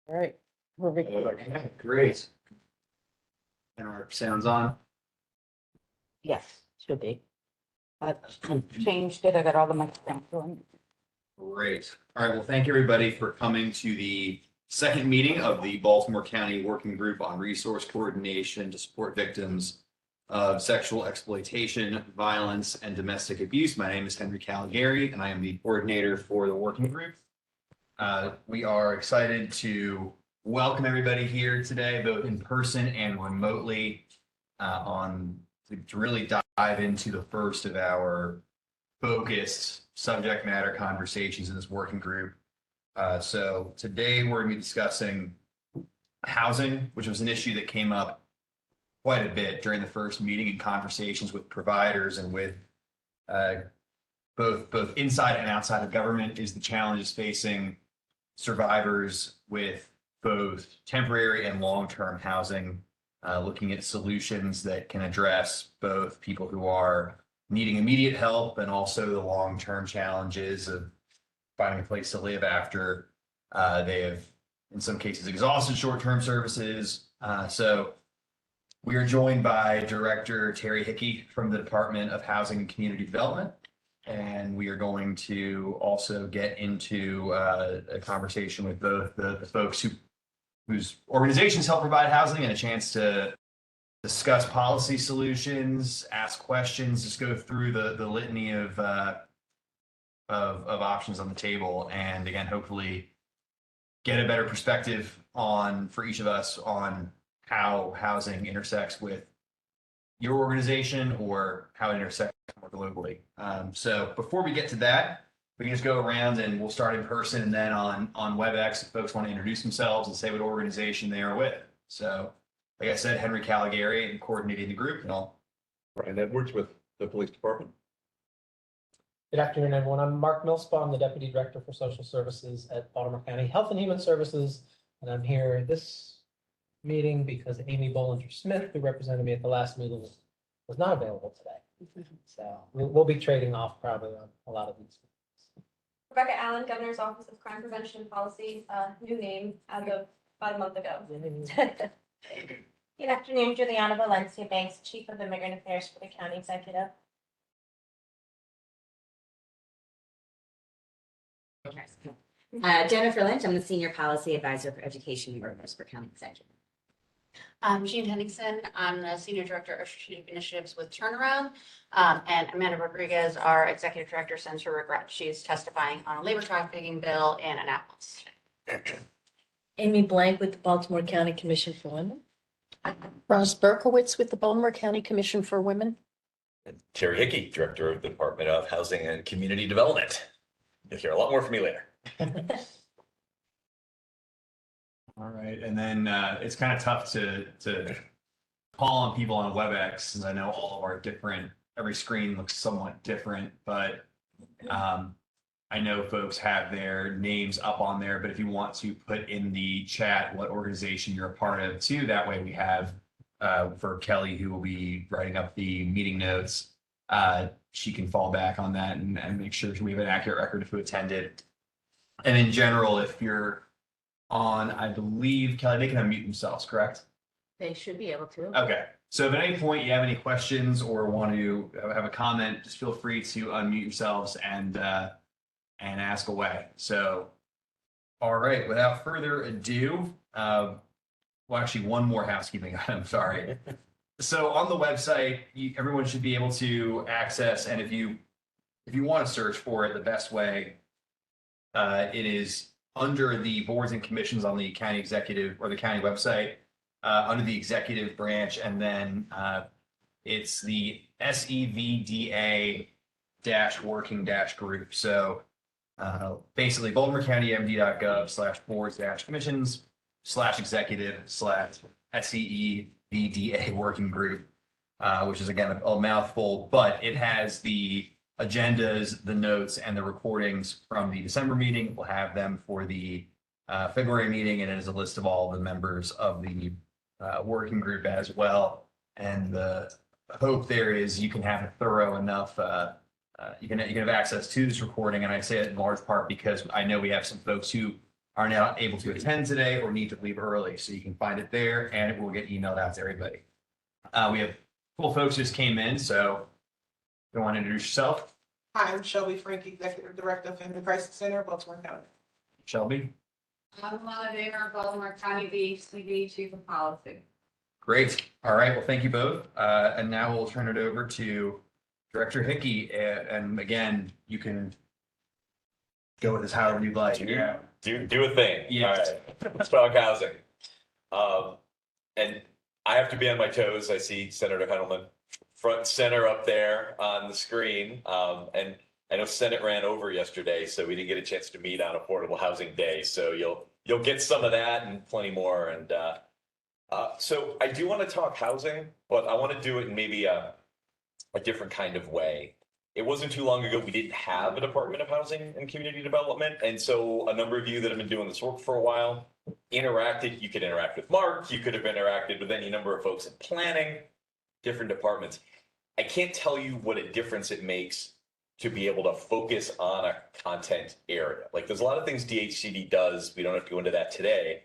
All right, we're recording. Okay, great. And our sound's on. Yes, should be. I changed it. I got all the microphones going. Great. All right. Well, thank you everybody for coming to the second meeting of the Baltimore County Working Group on Resource Coordination to support victims of sexual exploitation, violence, and domestic abuse. My name is Henry Caligari, and I am the coordinator for the working group. We are excited to welcome everybody here today, both in person and remotely, to really dive into the first of our focused subject matter conversations in this working group. So today we're going to be discussing housing, which was an issue that came up quite a bit during the first meeting and conversations with providers and with both inside and outside of government is the challenges facing survivors with both temporary and long-term housing, looking at solutions that can address both people who are needing immediate help and also the long-term challenges of finding a place to live after they have, in some cases, exhausted short-term services. So we are joined by Director Terry Hickey from the Department of Housing and Community Development. And we are going to also get into a conversation with both the folks whose organizations help provide housing and a chance to discuss policy solutions, ask questions, just go through the litany of options on the table, and again, hopefully get a better perspective for each of us on how housing intersects with your organization or how it intersects more globally. So before we get to that, we can just go around and we'll start in person and then on WebEx if folks want to introduce themselves and say what organization they are with. So like I said, Henry Caligari and coordinating the group, and all. Brian Edwards with the police department. Good afternoon, everyone. I'm Mark Millspaw. I'm the Deputy Director for Social Services at Baltimore County Health and Human Services. And I'm here this meeting because Amy Bollinger-Smith, who represented me at the last meeting, was not available today. So we'll be trading off probably on a lot of these. Rebecca Allen, Governor's Office of Crime Prevention and Policy, new name as of about a month ago. Good afternoon, Juliana Valencia Banks, Chief of Immigrant Affairs for the County Executive. Jennifer Lynch, I'm the Senior Policy Advisor for Education and Workforce for County Executive. Jean Henningsen, I'm the Senior Director of Strategic Initiatives with Turnaround. And Amanda Rodriguez, our Executive Director, sends her regrets. She's testifying on a labor trafficking bill in Annapolis. Amy Blank with the Baltimore County Commission for Women. Ross Berkowitz with the Baltimore County Commission for Women. And Terry Hickey, Director of the Department of Housing and Community Development. You'll hear a lot more from me later. All right, and then it's kind of tough to call on people on WebEx, since I know all of our every screen looks somewhat different, but I know folks have their names up on there, but if you want to put in the chat what organization you're a part of too, that way we have for Kelly, who will be writing up the meeting notes, she can fall back on that and make sure we have an accurate record of who attended. And in general, if you're on, I believe, Kelly, they can unmute themselves, correct? They should be able to. Okay. So if at any point you have any questions or want to have a comment, just feel free to unmute yourselves and ask away. So, all right, without further ado, well, actually one more housekeeping item, sorry. So on the website, everyone should be able to access, and if you want to search for it, the best way, it is under the boards and commissions on the county executive or the county website, under the executive branch, and then it's the SEVDA-working-group. So basically BaltimoreCounty-MD.gov/boards-commissions/executive/SEVDA working group, which is again a mouthful, but it has the agendas, the notes, and the recordings from the December meeting. We'll have them for the February meeting, and it is a list of all the members of the working group as well. And the hope there is you can have a thorough enough, you can have access to this recording. And I say it in large part because I know we have some folks who are not able to attend today or need to leave early. So you can find it there and it will get emailed out to everybody. We have cool folks just came in, so you want to introduce yourself? Hi, I'm Shelby Frank, Executive Director of Family Crisis Center, Baltimore County. Shelby? I'm Lana Damer, Baltimore County BHCD Chief of Policy. Great. All right. Well, thank you both. And now we'll turn it over to Director Hickey. And again, you can go with this however you'd like. Yeah. Do a thing. Yeah. All right. Strong housing. And I have to be on my toes. I see Senator Hendelman front and center up there on the screen. And I know Senate ran over yesterday, so we didn't get a chance to meet on Affordable Housing Day. So you'll get some of that and plenty more. And so I do want to talk housing, but I want to do it in maybe a different kind of way. It wasn't too long ago we didn't have a Department of Housing and Community Development. And so a number of you that have been doing this work for a while interacted. You could interact with Mark. You could have interacted with any number of folks in planning, different departments. I can't tell you what a difference it makes to be able to focus on a content area. Like there's a lot of things DHCD does. We don't have to go into that today.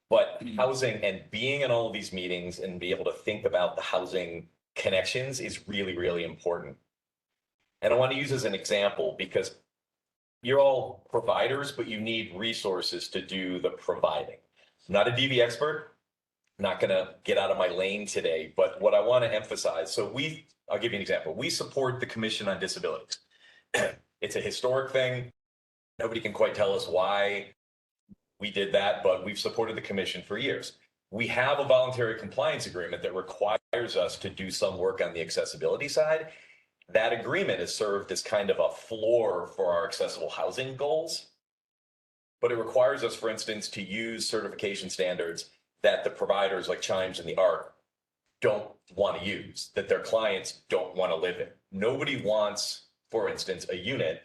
But housing and being in all of these meetings and be able to think about the housing connections is really, really important. And I want to use as an example because you're all providers, but you need resources to do the providing. I'm not a DV expert. I'm not going to get out of my lane today, but what I want to emphasize, so I'll give you an example. We support the Commission on Disabilities. It's a historic thing. Nobody can quite tell us why we did that, but we've supported the commission for years. We have a voluntary compliance agreement that requires us to do some work on the accessibility side. That agreement has served as kind of a floor for our accessible housing goals, but it requires us, for instance, to use certification standards that the providers like Chimes and the ARC don't want to use, that their clients don't want to live in. Nobody wants, for instance, a unit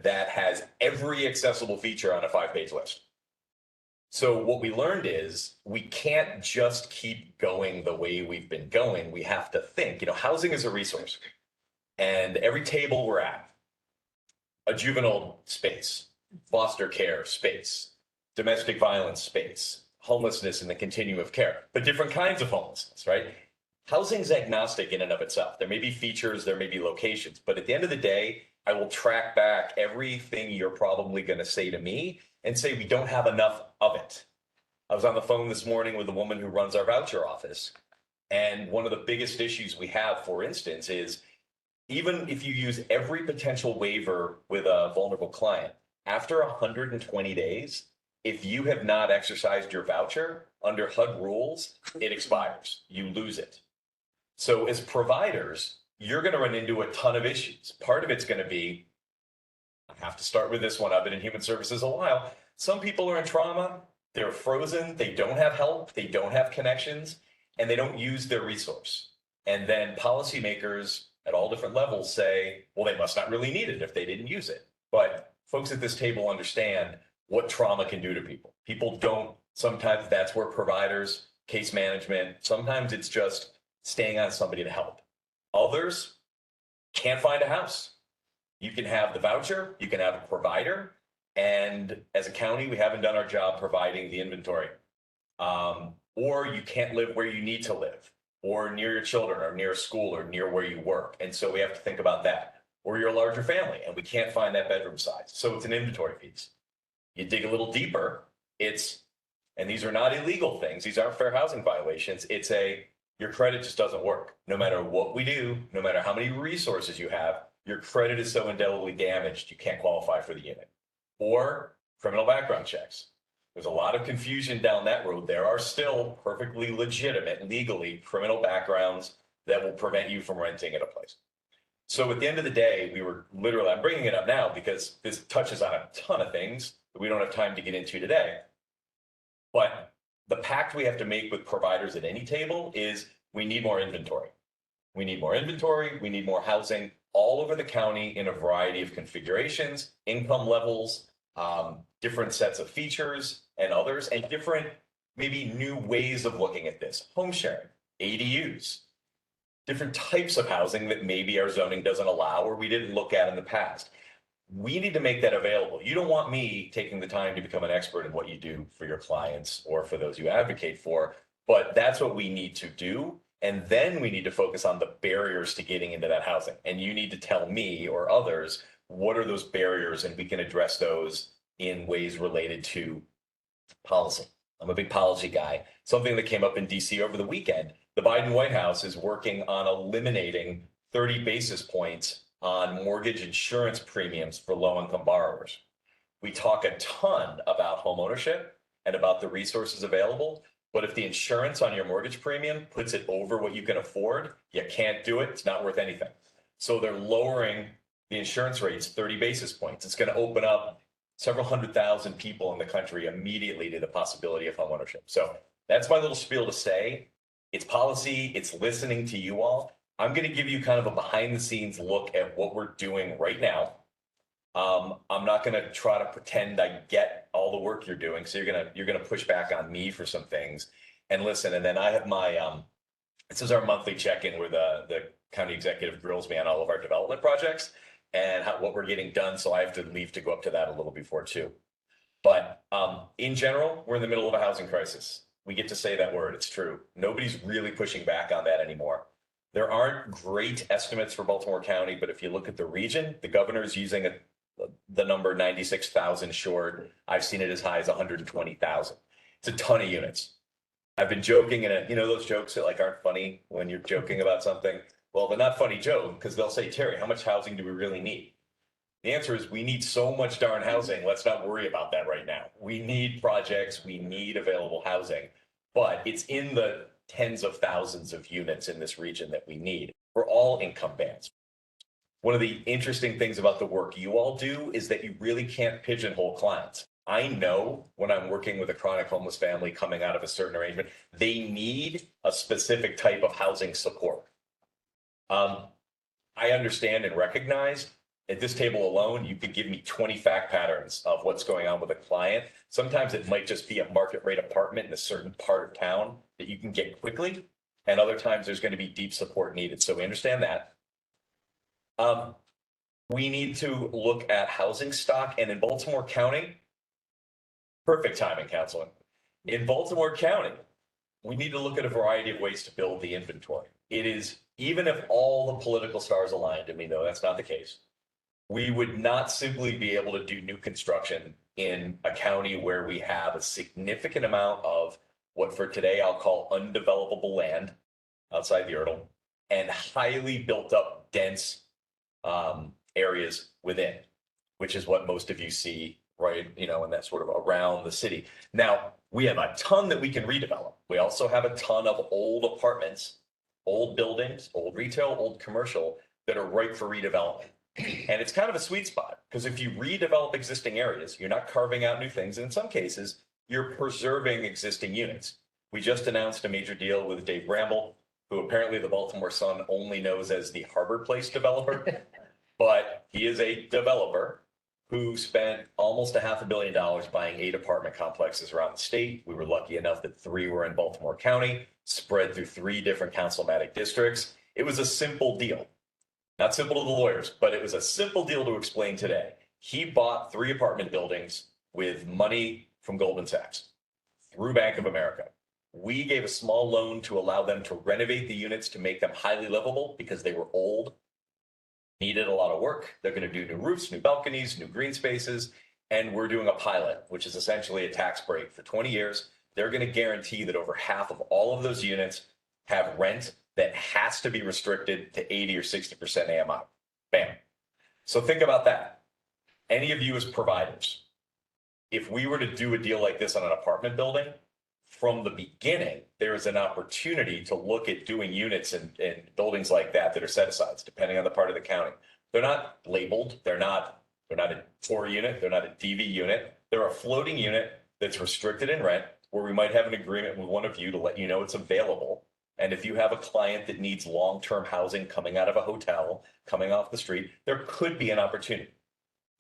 that has every accessible feature on a 5-page list. So what we learned is we can't just keep going the way we've been going. We have to think, housing is a resource. And every table we're at, a juvenile space, foster care space, domestic violence space, homelessness in the continuum of care, but different kinds of homelessness, right? Housing's agnostic in and of itself. There may be features, there may be locations, but at the end of the day, I will track back everything you're probably going to say to me and say we don't have enough of it. I was on the phone this morning with a woman who runs our voucher office. And one of the biggest issues we have, for instance, is even if you use every potential waiver with a vulnerable client, after 120 days, if you have not exercised your voucher under HUD rules, it expires. You lose it. So as providers, you're going to run into a ton of issues. Part of it's going to be, I have to start with this one. I've been in human services a while. Some people are in trauma. They're frozen. They don't have help. They don't have connections, and they don't use their resource. And then policymakers at all different levels say, well, they must not really need it if they didn't use it. But folks at this table understand what trauma can do to people. People don't. Sometimes that's where providers, case management, sometimes it's just staying on somebody to help. Others can't find a house. You can have the voucher, you can have a provider, and as a county, we haven't done our job providing the inventory. Or you can't live where you need to live, or near your children, or near a school, or near where you work. And so we have to think about that. Or you're a larger family, and we can't find that bedroom size. So it's an inventory piece. You dig a little deeper, and these are not illegal things, these aren't fair housing violations, your credit just doesn't work. No matter what we do, no matter how many resources you have, your credit is so indelibly damaged, you can't qualify for the unit. Or criminal background checks. There's a lot of confusion down that road. There are still perfectly legitimate, legally criminal backgrounds that will prevent you from renting at a place. So at the end of the day, I'm bringing it up now because this touches on a ton of things that we don't have time to get into today. But the pact we have to make with providers at any table is we need more inventory. We need more inventory, we need more housing all over the county in a variety of configurations, income levels, different sets of features and others, and different maybe new ways of looking at this. Home sharing, ADUs, different types of housing that maybe our zoning doesn't allow or we didn't look at in the past. we need to make that available. You don't want me taking the time to become an expert in what you do for your clients or for those you advocate for, but that's what we need to do. And then we need to focus on the barriers to getting into that housing. And you need to tell me or others, what are those barriers? And we can address those in ways related to policy. I'm a big policy guy. Something that came up in DC over the weekend, the Biden White House is working on eliminating 30 basis points on mortgage insurance premiums for low-income borrowers. We talk a ton about home ownership and about the resources available, but if the insurance on your mortgage premium puts it over what you can afford, you can't do it. It's not worth anything. So they're lowering the insurance rates 30 basis points. It's going to open up several 100,000 people in the country immediately to the possibility of home ownership. So that's my little spiel to say. It's policy, it's listening to you all. I'm going to give you kind of a behind the scenes look at what we're doing right now. I'm not going to try to pretend I get all the work you're doing. So you're going to push back on me for some things and listen. And then I have my, this is our monthly check-in where the county executive grills me on all of our development projects and what we're getting done. So I have to leave to go up to that a little before too. But in general, we're in the middle of a housing crisis. We get to say that word. It's true. Nobody's really pushing back on that anymore. There aren't great estimates for Baltimore County, but if you look at the region, the governor is using the number 96,000 short. I've seen it as high as 120,000. It's a ton of units. I've been joking, and you know those jokes that like aren't funny when you're joking about something? Well, they're not funny joke because they'll say, Terry, how much housing do we really need? The answer is we need so much darn housing. Let's not worry about that right now. We need projects. We need available housing, but it's in the tens of thousands of units in this region that we need for all income bands. One of the interesting things about the work you all do is that you really can't pigeonhole clients. I know when I'm working with a chronic homeless family coming out of a certain arrangement, they need a specific type of housing support. I understand and recognize at this table alone, you could give me 20 fact patterns of what's going on with a client. Sometimes it might just be a market rate apartment in a certain part of town that you can get quickly. And other times there's going to be deep support needed. So we understand that. We need to look at housing stock, and in Baltimore County, perfect timing, Councilman. In Baltimore County, we need to look at a variety of ways to build the inventory. It is, even if all the political stars aligned, and we know that's not the case, we would not simply be able to do new construction in a county where we have a significant amount of what for today I'll call undevelopable land outside the URL and highly built up dense areas within, which is what most of you see, right? You know, and that's sort of around the city. Now, we have a ton that we can redevelop. We also have a ton of old apartments, old buildings, old retail, old commercial that are ripe for redevelopment. And it's kind of a sweet spot because if you redevelop existing areas, you're not carving out new things. And in some cases, you're preserving existing units. We just announced a major deal with Dave Bramble, who apparently the Baltimore Sun only knows as the Harbor Place developer. But he is a developer who spent almost $500 million buying 8 apartment complexes around the state. We were lucky enough that 3 were in Baltimore County, spread through 3 different councilmatic districts. It was a simple deal. Not simple to the lawyers, but it was a simple deal to explain today. He bought 3 apartment buildings with money from Goldman Sachs through Bank of America. We gave a small loan to allow them to renovate the units to make them highly livable because they were old, needed a lot of work. They're going to do new roofs, new balconies, new green spaces. And we're doing a pilot, which is essentially a tax break for 20 years. They're going to guarantee that over half of all of those units have rent that has to be restricted to 80 or 60% AMI. Bam. So think about that. Any of you as providers, if we were to do a deal like this on an apartment building, from the beginning, there is an opportunity to look at doing units in buildings like that are set-asides, depending on the part of the county. They're not labeled. They're not a 4 unit. They're not a DV unit. They're a floating unit that's restricted in rent, where we might have an agreement with one of you to let you know it's available. And if you have a client that needs long-term housing coming out of a hotel, coming off the street, there could be an opportunity.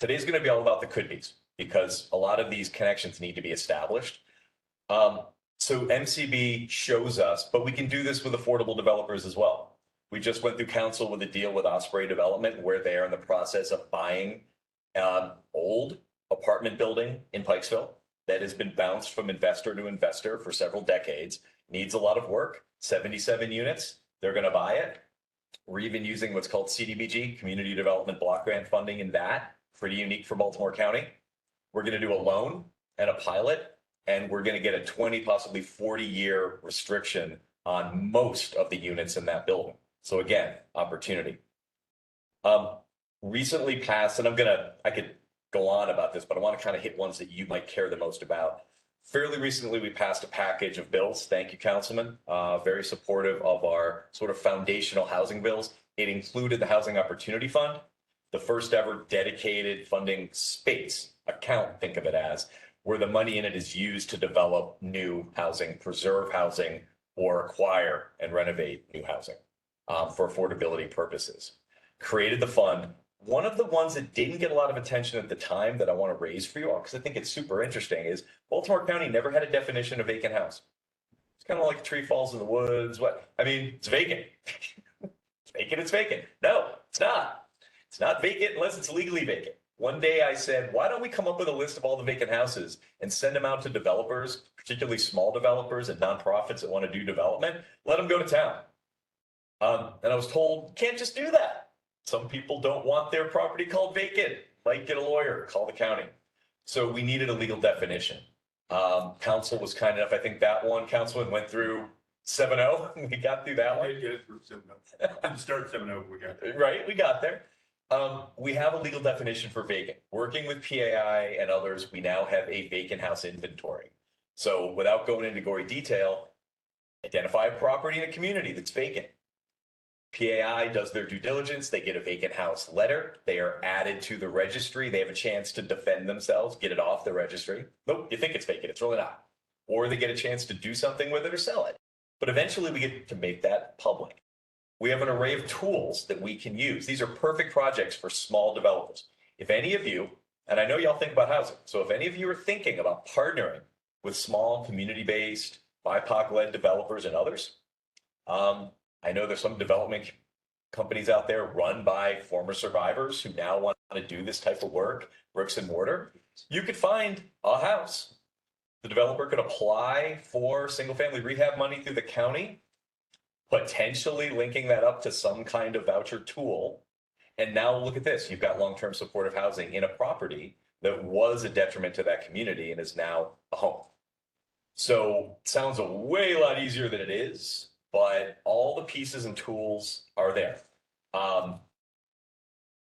Today's going to be all about the could be's because a lot of these connections need to be established. So MCB shows us, but we can do this with affordable developers as well. We just went through council with a deal with Osprey Development where they are in the process of buying Old apartment building in Pikesville that has been bounced from investor to investor for several decades, needs a lot of work, 77 units. They're going to buy it. We're even using what's called CDBG, Community Development Block Grant funding in that, pretty unique for Baltimore County. We're going to do a loan and a pilot, and we're going to get a 20, possibly 40-year restriction on most of the units in that building. So again, opportunity. Recently passed, and I could go on about this, but I want to kind of hit ones that you might care the most about. Fairly recently, we passed a package of bills. Thank you, Councilman. Very supportive of our sort of foundational housing bills. It included the Housing Opportunity Fund, the first ever dedicated funding space account, think of it as, where the money in it is used to develop new housing, preserve housing, or acquire and renovate new housing for affordability purposes. Created the fund. One of the ones that didn't get a lot of attention at the time that I want to raise for you all, because I think it's super interesting, is Baltimore County never had a definition of vacant house. It's kind of like a tree falls in the woods. It's vacant. It's vacant, it's vacant. No, it's not. It's not vacant unless it's legally vacant. One day I said, why don't we come up with a list of all the vacant houses and send them out to developers, particularly small developers and nonprofits that want to do development, let them go to town. And I was told, can't just do that. Some people don't want their property called vacant. Might get a lawyer, call the county. So we needed a legal definition. Council was kind enough, I think that one, Councilman, went through 7-0. We got through that one. Didn't start 7-0, we got there. Right, we got there. We have a legal definition for vacant. Working with PAI and others, we now have a vacant house inventory. So without going into gory detail, identify a property in a community that's vacant. PAI does their due diligence. They get a vacant house letter. They are added to the registry. They have a chance to defend themselves, get it off the registry. Nope, you think it's vacant. It's really not. Or they get a chance to do something with it or sell it. But eventually we get to make that public. We have an array of tools that we can use. These are perfect projects for small developers. If any of you, and I know y'all think about housing, so if any of you are thinking about partnering with small community-based, BIPOC-led developers and others, I know there's some development companies out there run by former survivors who now want to do this type of work, bricks and mortar. You could find a house. The developer could apply for single-family rehab money through the county, potentially linking that up to some kind of voucher tool. And now look at this. You've got long-term supportive housing in a property that was a detriment to that community and is now a home. So it sounds a way lot easier than it is, but all the pieces and tools are there.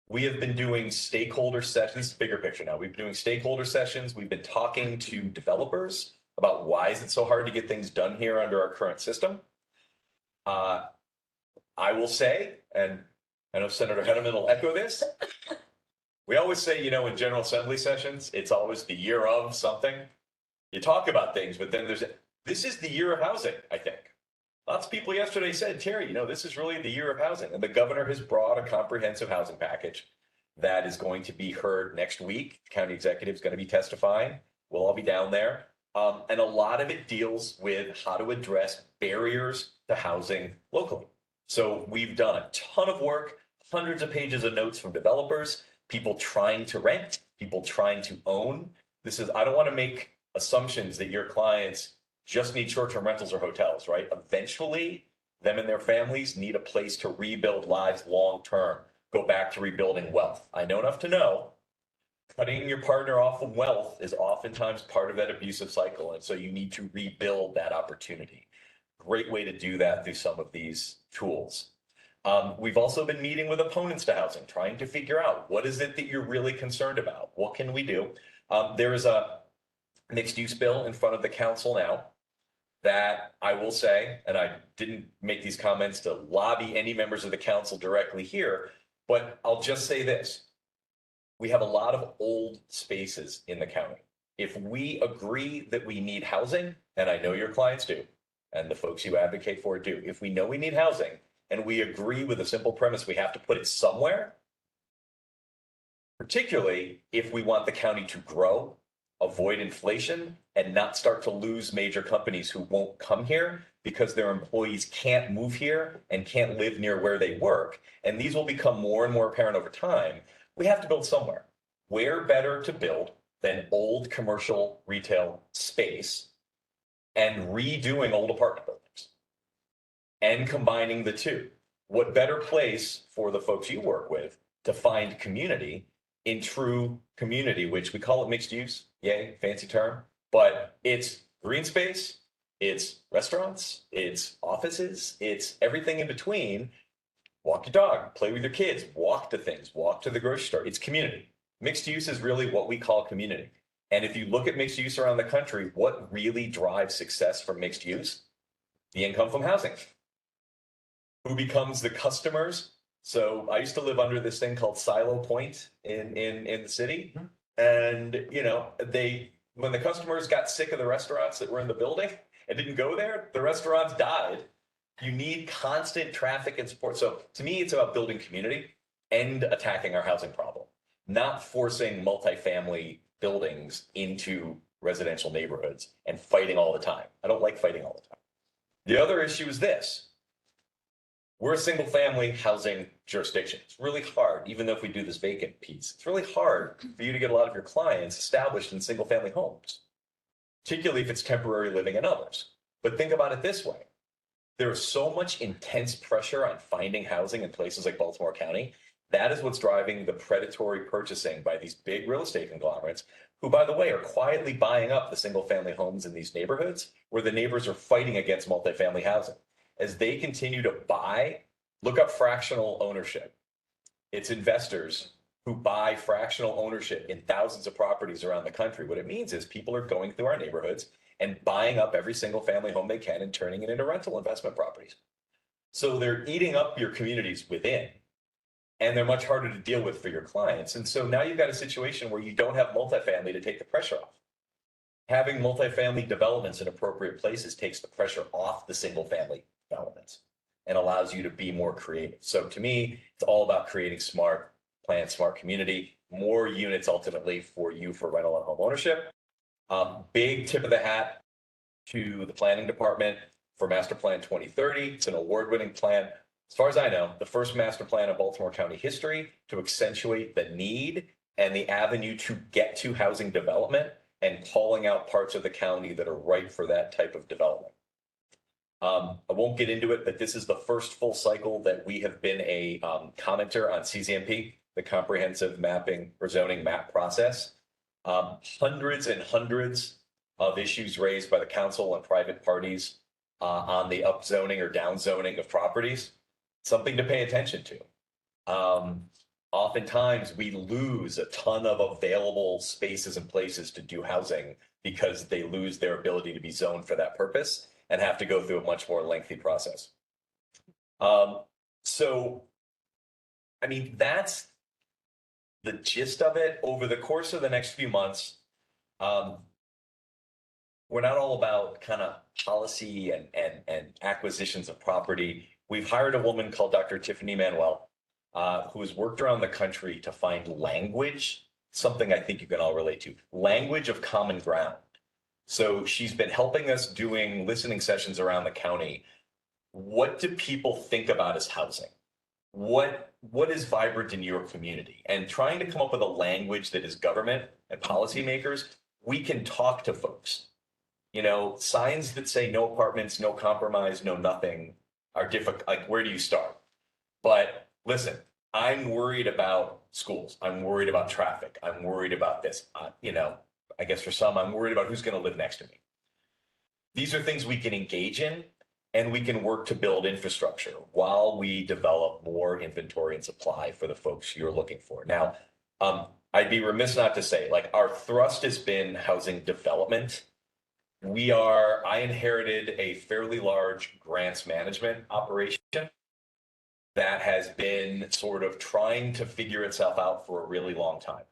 We have been doing stakeholder sessions, bigger picture now. We've been doing stakeholder sessions. We've been talking to developers about why is it so hard to get things done here under our current system. I will say, and I know Senator Henneman will echo this, we always say, in General Assembly sessions, it's always the year of something. You talk about things, but then this is the year of housing, I think. Lots of people yesterday said, Terry, this is really the year of housing. And the governor has brought a comprehensive housing package that is going to be heard next week. The county executive is going to be testifying. We'll all be down there. And a lot of it deals with how to address barriers to housing locally. So we've done a ton of work, hundreds of pages of notes from developers, people trying to rent, people trying to own. I don't want to make assumptions that your clients just need short-term rentals or hotels, right? Eventually, them and their families need a place to rebuild lives long-term, go back to rebuilding wealth. I know enough to know cutting your partner off of wealth is oftentimes part of that abusive cycle. And so you need to rebuild that opportunity. Great way to do that through some of these tools. We've also been meeting with opponents to housing, trying to figure out what is it that you're really concerned about? What can we do? There is a mixed use bill in front of the council now that I will say, and I didn't make these comments to lobby any members of the council directly here, but I'll just say this. We have a lot of old spaces in the county. If we agree that we need housing, and I know your clients do, and the folks you advocate for do, if we know we need housing and we agree with a simple premise, we have to put it somewhere, particularly if we want the county to grow, avoid inflation, and not start to lose major companies who won't come here because their employees can't move here and can't live near where they work. And these will become more and more apparent over time. We have to build somewhere. where better to build than old commercial retail space and redoing old apartment buildings and combining the two? What better place for the folks you work with to find community in true community, which we call it mixed use, yay, fancy term, but it's green space, it's restaurants, it's offices, it's everything in between. Walk your dog, play with your kids, walk to things, walk to the grocery store. It's community. Mixed use is really what we call community. And if you look at mixed use around the country, what really drives success for mixed use? The income from housing. Who becomes the customers? So I used to live under this thing called Silo Point in the city. And, you know, when the customers got sick of the restaurants that were in the building and didn't go there, the restaurants died. You need constant traffic and support. So to me, it's about building community and attacking our housing problem, not forcing multifamily buildings into residential neighborhoods and fighting all the time. I don't like fighting all the time. The other issue is this. We're a single family housing jurisdiction. It's really hard, even though if we do this vacant piece, it's really hard for you to get a lot of your clients established in single family homes, particularly if it's temporary living and others. But think about it this way. There is so much intense pressure on finding housing in places like Baltimore County. That is what's driving the predatory purchasing by these big real estate conglomerates, who, by the way, are quietly buying up the single family homes in these neighborhoods where the neighbors are fighting against multifamily housing. As they continue to buy, look up fractional ownership. It's investors who buy fractional ownership in thousands of properties around the country. What it means is people are going through our neighborhoods and buying up every single family home they can and turning it into rental investment properties. So they're eating up your communities within, and they're much harder to deal with for your clients. And so now you've got a situation where you don't have multifamily to take the pressure off. Having multifamily developments in appropriate places takes the pressure off the single family developments and allows you to be more creative. So to me, it's all about creating smart plan, smart community, more units ultimately for you for rental and home ownership. Big tip of the hat to the planning department for Master Plan 2030. It's an award-winning plan. As far as I know, the first master plan of Baltimore County history to accentuate the need and the avenue to get to housing development and calling out parts of the county that are ripe for that type of development. I won't get into it, but this is the first full cycle that we have been a commenter on CZMP, the comprehensive mapping or zoning map process. Hundreds and hundreds of issues raised by the council and private parties on the upzoning or downzoning of properties. Something to pay attention to. Oftentimes we lose a ton of available spaces and places to do housing because they lose their ability to be zoned for that purpose and have to go through a much more lengthy process. So, I mean, that's the gist of it. Over the course of the next few months, we're not all about kind of policy and acquisitions of property. We've hired a woman called Dr. Tiffany Manuel, who has worked around the country to find language, something I think you can all relate to, language of common ground. So she's been helping us doing listening sessions around the county. What do people think about as housing? What is vibrant in your community? And trying to come up with a language that is government and policymakers, we can talk to folks. You know, signs that say no apartments, no compromise, no nothing are difficult. Like, where do you start? But listen, I'm worried about schools. I'm worried about traffic. I'm worried about this. You know, I guess for some, I'm worried about who's going to live next to me. These are things we can engage in, and we can work to build infrastructure while we develop more inventory and supply for the folks you're looking for. Now, I'd be remiss not to say, like, our thrust has been housing development. I inherited a fairly large grants management operation that has been sort of trying to figure itself out for a really long time.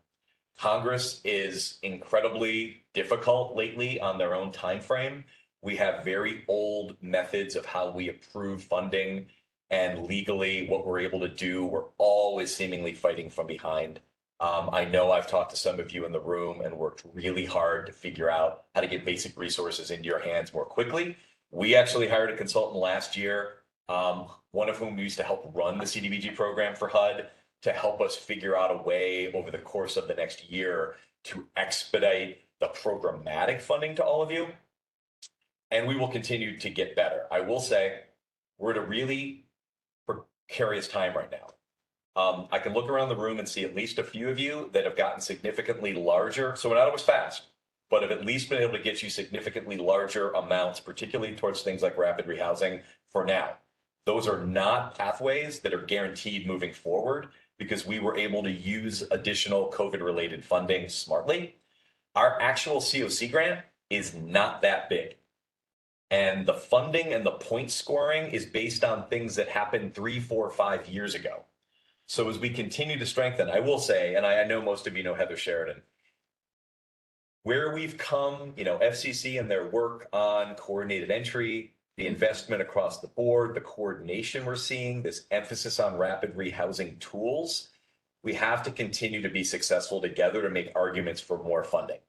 Congress is incredibly difficult lately on their own time frame. We have very old methods of how we approve funding, and legally what we're able to do, we're always seemingly fighting from behind. I know I've talked to some of you in the room and worked really hard to figure out how to get basic resources into your hands more quickly. We actually hired a consultant last year, one of whom used to help run the CDBG program for HUD. to help us figure out a way over the course of the next year to expedite the programmatic funding to all of you. And we will continue to get better. I will say we're at a really precarious time right now. I can look around the room and see at least a few of you that have gotten significantly larger. So we're not always fast, but have at least been able to get you significantly larger amounts, particularly towards things like rapid rehousing for now. Those are not pathways that are guaranteed moving forward because we were able to use additional COVID-related funding smartly. Our actual COC grant is not that big. And the funding and the point scoring is based on things that happened 3, 4, 5 years ago. So as we continue to strengthen, I will say, and I know most of you know Heather Sheridan, where we've come, FCC and their work on coordinated entry, the investment across the board, the coordination we're seeing, this emphasis on rapid rehousing tools, we have to continue to be successful together to make arguments for more funding.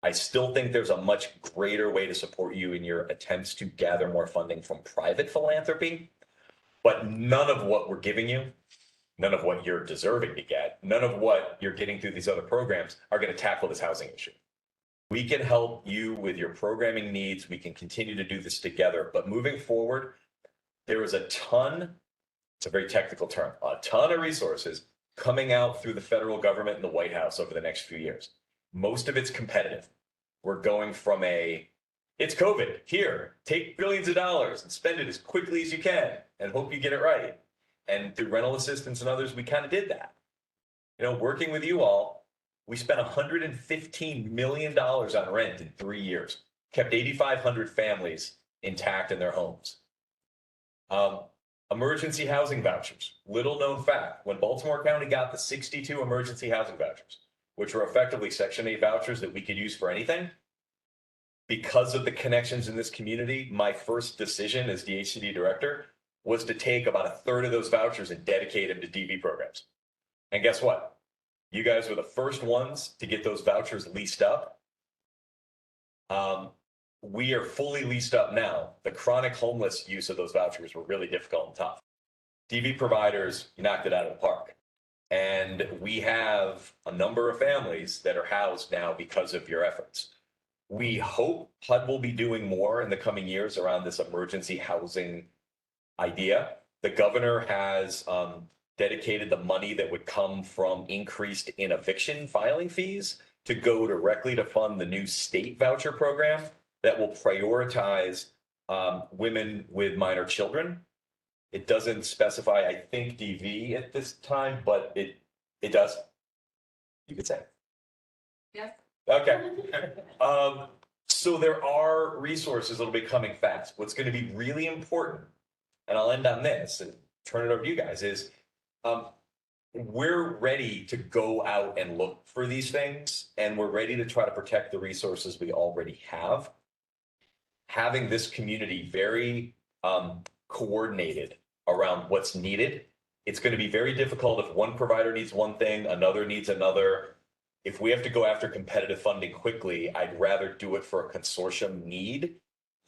I still think there's a much greater way to support you in your attempts to gather more funding from private philanthropy, but none of what we're giving you, none of what you're deserving to get, none of what you're getting through these other programs are going to tackle this housing issue. We can help you with your programming needs. We can continue to do this together, but moving forward, there is a ton, it's a very technical term, a ton of resources coming out through the federal government and the White House over the next few years. Most of it's competitive. We're going from it's COVID, here, take billions of dollars and spend it as quickly as you can and hope you get it right. And through rental assistance and others, we kind of did that. Working with you all, we spent $115 million on rent in 3 years, kept 8,500 families intact in their homes. Emergency housing vouchers, little known fact, when Baltimore County got the 62 emergency housing vouchers, which were effectively Section 8 vouchers that we could use for anything, because of the connections in this community, my first decision as DHCD director was to take about a third of those vouchers and dedicate them to DV programs. And guess what? You guys were the first ones to get those vouchers leased up. We are fully leased up now. The chronic homeless use of those vouchers were really difficult and tough. DV providers, you knocked it out of the park. And we have a number of families that are housed now because of your efforts. We hope HUD will be doing more in the coming years around this emergency housing idea. The governor has dedicated the money that would come from increased in eviction filing fees to go directly to fund the new state voucher program that will prioritize women with minor children. It doesn't specify, I think, DV at this time, but it does. You could say. Yes. Okay. So there are resources that'll be coming fast. What's going to be really important, and I'll end on this and turn it over to you guys, is we're ready to go out and look for these things, and we're ready to try to protect the resources we already have. Having this community very coordinated around what's needed. It's going to be very difficult if one provider needs one thing, another needs another. If we have to go after competitive funding quickly, I'd rather do it for a consortium need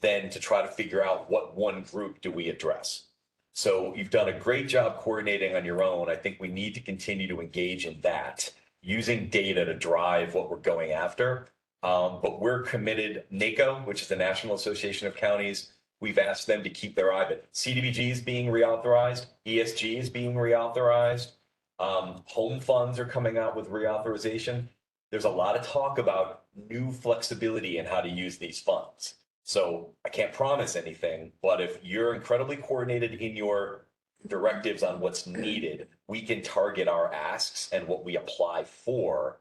than to try to figure out what one group do we address. So you've done a great job coordinating on your own. I think we need to continue to engage in that, using data to drive what we're going after. But we're committed. NACO, which is the National Association of Counties, we've asked them to keep their eye, but CDBG is being reauthorized, ESG is being reauthorized, home funds are coming out with reauthorization. There's a lot of talk about new flexibility in how to use these funds. So I can't promise anything, but if you're incredibly coordinated in your directives on what's needed, we can target our asks and what we apply for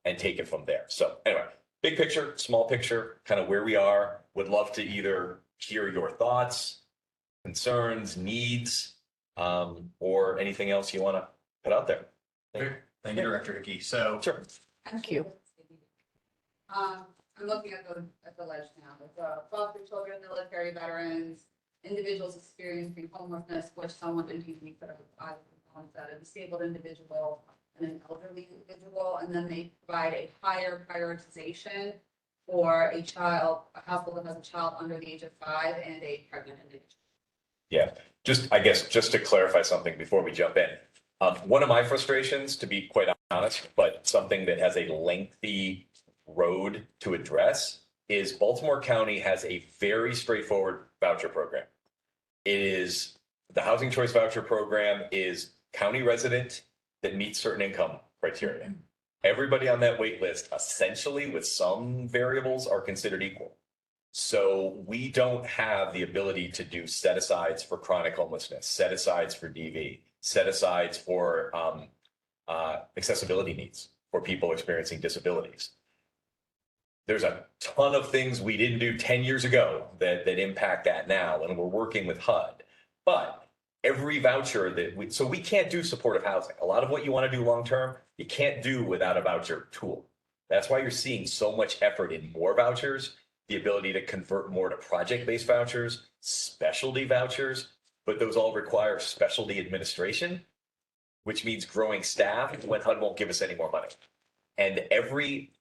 and take it from there. So anyway, big picture, small picture, kind of where we are. Would love to either hear your thoughts, concerns, needs, or anything else you want to put out there. Thank you, Director Hickey. So sure. Thank you. I'm looking at the list now. It's foster children, military veterans, individuals experiencing homelessness, which someone in DV could have onset, a disabled individual and an elderly individual, and then they provide a higher prioritization for a household that has a child under the age of 5 and a pregnant individual. Yeah, I guess just to clarify something before we jump in. One of my frustrations, to be quite honest, but something that has a lengthy road to address, is Baltimore County has a very straightforward voucher program. It is, the Housing Choice Voucher Program is county resident that meets certain income criteria. Everybody on that wait list, essentially with some variables, are considered equal. So we don't have the ability to do set asides for chronic homelessness, set asides for DV, set asides for accessibility needs for people experiencing disabilities. There's a ton of things we didn't do 10 years ago that impact that now, and we're working with HUD. But every voucher so we can't do supportive housing. A lot of what you want to do long-term, you can't do without a voucher tool. That's why you're seeing so much effort in more vouchers, the ability to convert more to project-based vouchers, specialty vouchers, but those all require specialty administration, which means growing staff when HUD won't give us any more money. And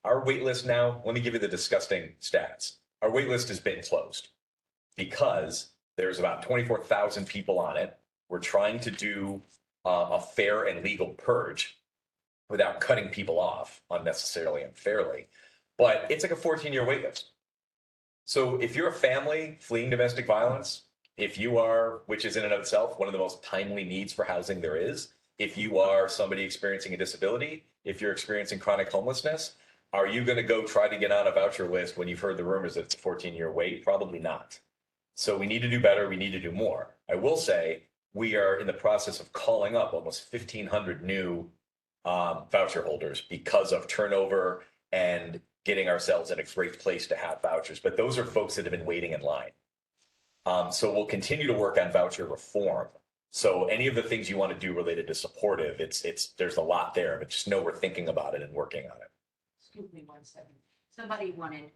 our wait list now, let me give you the disgusting stats. Our wait list has been closed because there's about 24,000 people on it. We're trying to do a fair and legal purge without cutting people off unnecessarily unfairly. But it's like a 14-year wait list. So if you're a family fleeing domestic violence, if you are, which is in and of itself one of the most timely needs for housing there is, if you are somebody experiencing a disability, if you're experiencing chronic homelessness, are you going to go try to get on a voucher list when you've heard the rumors that it's a 14-year wait? Probably not. So we need to do better. We need to do more. I will say we are in the process of calling up almost 1,500 new voucher holders because of turnover and getting ourselves in a great place to have vouchers. But those are folks that have been waiting in line. So we'll continue to work on voucher reform. So any of the things you want to do related to supportive, there's a lot there, but just know we're thinking about it and working on it. Excuse me 1 second. Somebody wanted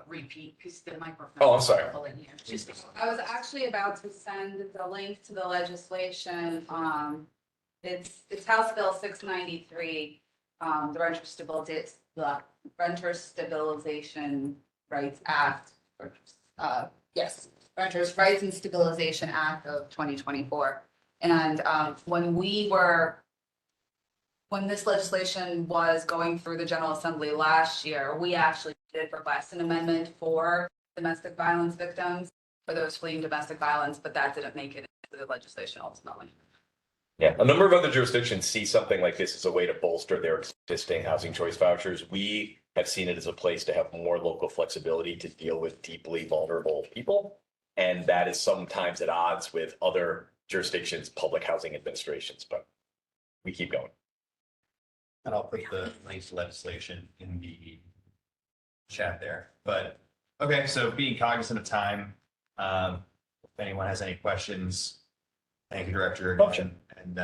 repeat because the microphone. Oh, I'm sorry. I was actually about to send the link to the legislation. It's House Bill 693, the Renter Stabilization Rights Act. Yes, Renters Rights and Stabilization Act of 2024. And when this legislation was going through the General Assembly last year, we actually did request an amendment for domestic violence victims, for those fleeing domestic violence, but that didn't make it into the legislation ultimately. Yeah, a number of other jurisdictions see something like this as a way to bolster their existing housing choice vouchers. We have seen it as a place to have more local flexibility to deal with deeply vulnerable people. And that is sometimes at odds with other jurisdictions, public housing administrations, but we keep going. And I'll put the links to legislation in the chat there. But okay, so being cognizant of time, if anyone has any questions, thank you, Director. And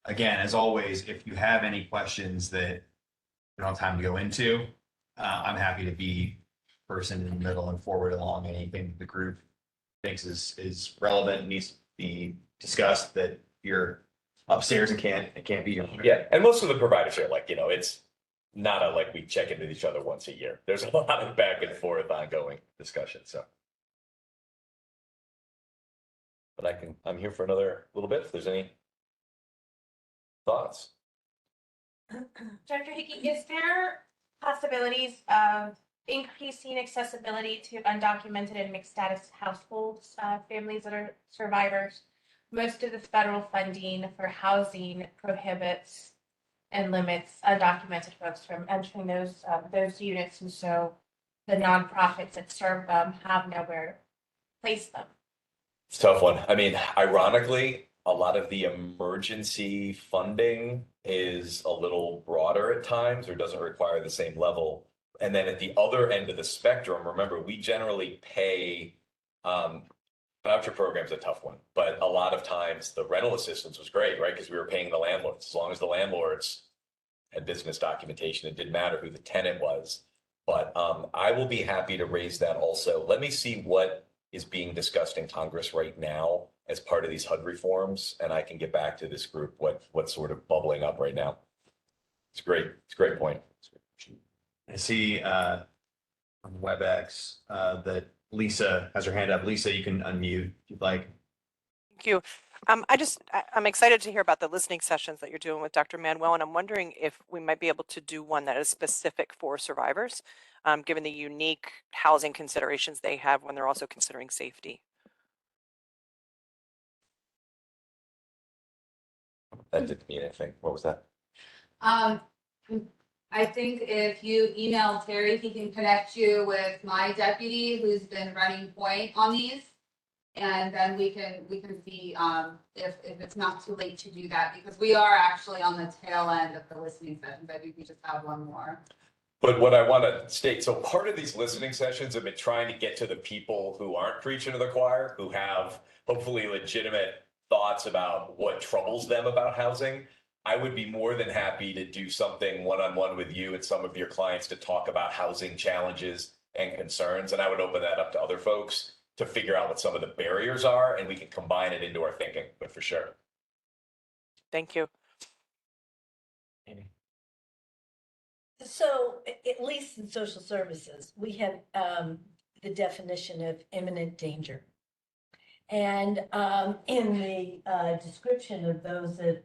again, as always, if you have any questions that you don't have time to go into, I'm happy to be person in the middle and forward along anything the group thinks is relevant and needs to be discussed that you're upstairs and can't be here. Yeah, and most of the providers here, it's not like we check in with each other once a year. There's a lot of back and forth ongoing discussion, so. But I'm here for another little bit if there's any thoughts. Dr. Hickey, is there possibilities of increasing accessibility to undocumented and mixed status households, families that are survivors? Most of the federal funding for housing prohibits and limits undocumented folks from entering those units, and so the nonprofits that serve them have nowhere to place them. It's a tough one. I mean, ironically, a lot of the emergency funding is a little broader at times or doesn't require the same level. And then at the other end of the spectrum, remember, we generally pay, voucher program's a tough one, but a lot of times the rental assistance was great, right? Because we were paying the landlords. As long as the landlords had business documentation, it didn't matter who the tenant was. But I will be happy to raise that also. Let me see what is being discussed in Congress right now as part of these HUD reforms, and I can get back to this group what's sort of bubbling up right now. It's great. It's a great point. I see on WebEx that Lisa has her hand up. Lisa, you can unmute if you'd like. Thank you. I'm excited to hear about the listening sessions that you're doing with Dr. Manuel, and I'm wondering if we might be able to do one that is specific for survivors, given the unique housing considerations they have when they're also considering safety. That didn't mean anything. What was that? I think if you email Terry, he can connect you with my deputy who's been running point on these. And then we can see, if it's not too late to do that, because we are actually on the tail end of the listening sessions. I think we just have one more. But what I want to state, so part of these listening sessions have been trying to get to the people who aren't preaching to the choir, who have hopefully legitimate thoughts about what troubles them about housing. I would be more than happy to do something one-on-one with you and some of your clients to talk about housing challenges and concerns. And I would open that up to other folks to figure out what some of the barriers are, and we can combine it into our thinking, but for sure. Thank you. So at least in social services, we have the definition of imminent danger. And in the description of those that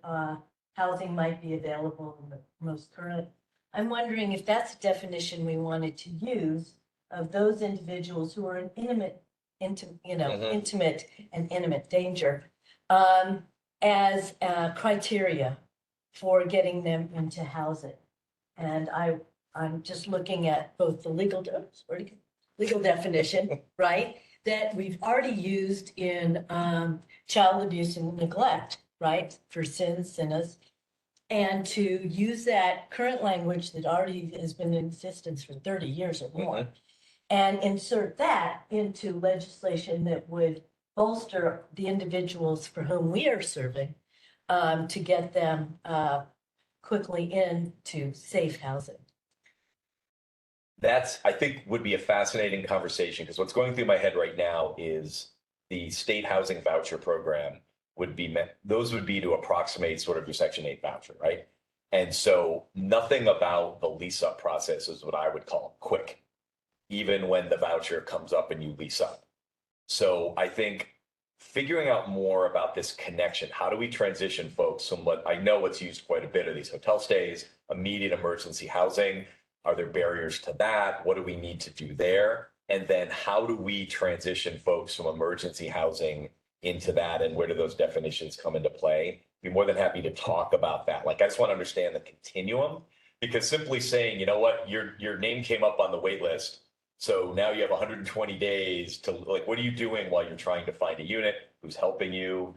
housing might be available in the most current, I'm wondering if that's a definition we wanted to use of those individuals who are in intimate and intimate danger as criteria for getting them into housing. And I'm just looking at both the legal definition, right, that we've already used in child abuse and neglect, right, for sinners, and to use that current language that already has been in existence for 30 years or more, and insert that into legislation that would bolster the individuals for whom we are serving to get them quickly into safe housing. That's, I think, would be a fascinating conversation, because what's going through my head right now is the state housing voucher program would be meant, those would be to approximate sort of your Section 8 voucher, right? And so nothing about the lease up process is what I would call quick, even when the voucher comes up and you lease up. So I think figuring out more about this connection, how do we transition folks from what I know what's used quite a bit of these hotel stays, immediate emergency housing? Are there barriers to that? What do we need to do there? And then how do we transition folks from emergency housing into that, and where do those definitions come into play? Be more than happy to talk about that. Like, I just want to understand the continuum, because simply saying, you know what, your name came up on the wait list, so now you have 120 days to, like, what are you doing while you're trying to find a unit? Who's helping you?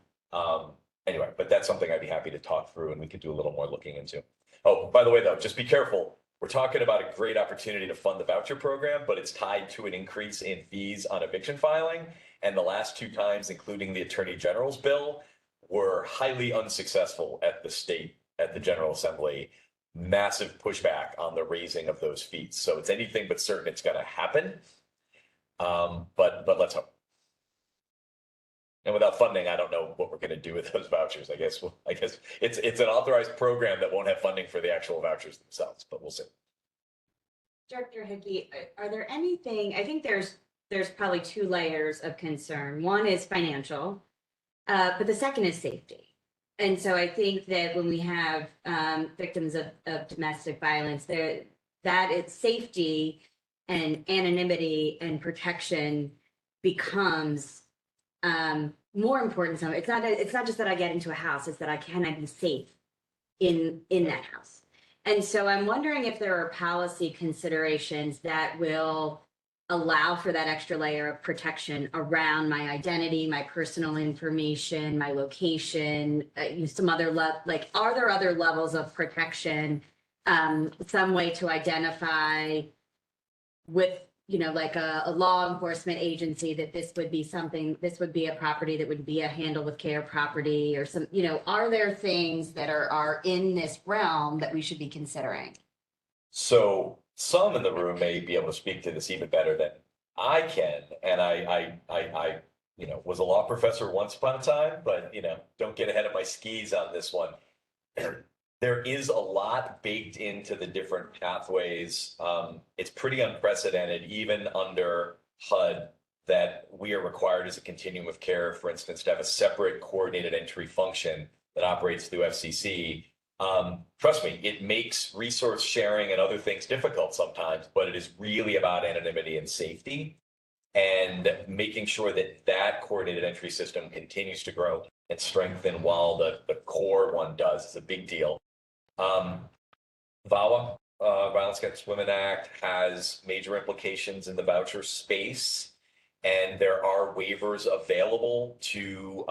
Anyway, but that's something I'd be happy to talk through, and we could do a little more looking into. Oh, by the way, though, just be careful. We're talking about a great opportunity to fund the voucher program, but it's tied to an increase in fees on eviction filing. And the last two times, including the Attorney General's bill, were highly unsuccessful at the state, at the General Assembly. Massive pushback on the raising of those fees. So it's anything but certain it's going to happen. But let's hope. And without funding, I don't know what we're going to do with those vouchers. I guess it's an authorized program that won't have funding for the actual vouchers themselves, but we'll see. Director Hickey, are there anything, I think there's probably two layers of concern. One is financial, but the second is safety. And so I think that when we have victims of domestic violence, that it's safety and anonymity and protection becomes more important. So it's not just that I get into a house, it's that can I be safe in that house. And so I'm wondering if there are policy considerations that will allow for that extra layer of protection around my identity, my personal information, my location, some other are there other levels of protection, some way to identify with, like a law enforcement agency that this would be a property that would be a handle with care property, or some, are there things that are in this realm that we should be considering? So some in the room may be able to speak to this even better than I can. And I was a law professor once upon a time, but, don't get ahead of my skis on this one. There is a lot baked into the different pathways. It's pretty unprecedented, even under HUD that we are required as a continuum of care, for instance, to have a separate coordinated entry function that operates through FCC. Trust me, it makes resource sharing and other things difficult sometimes, but it is really about anonymity and safety, and making sure that that coordinated entry system continues to grow and strengthen while the core one does is a big deal. VAWA, Violence Against Women Act, has major implications in the voucher space, and there are waivers available to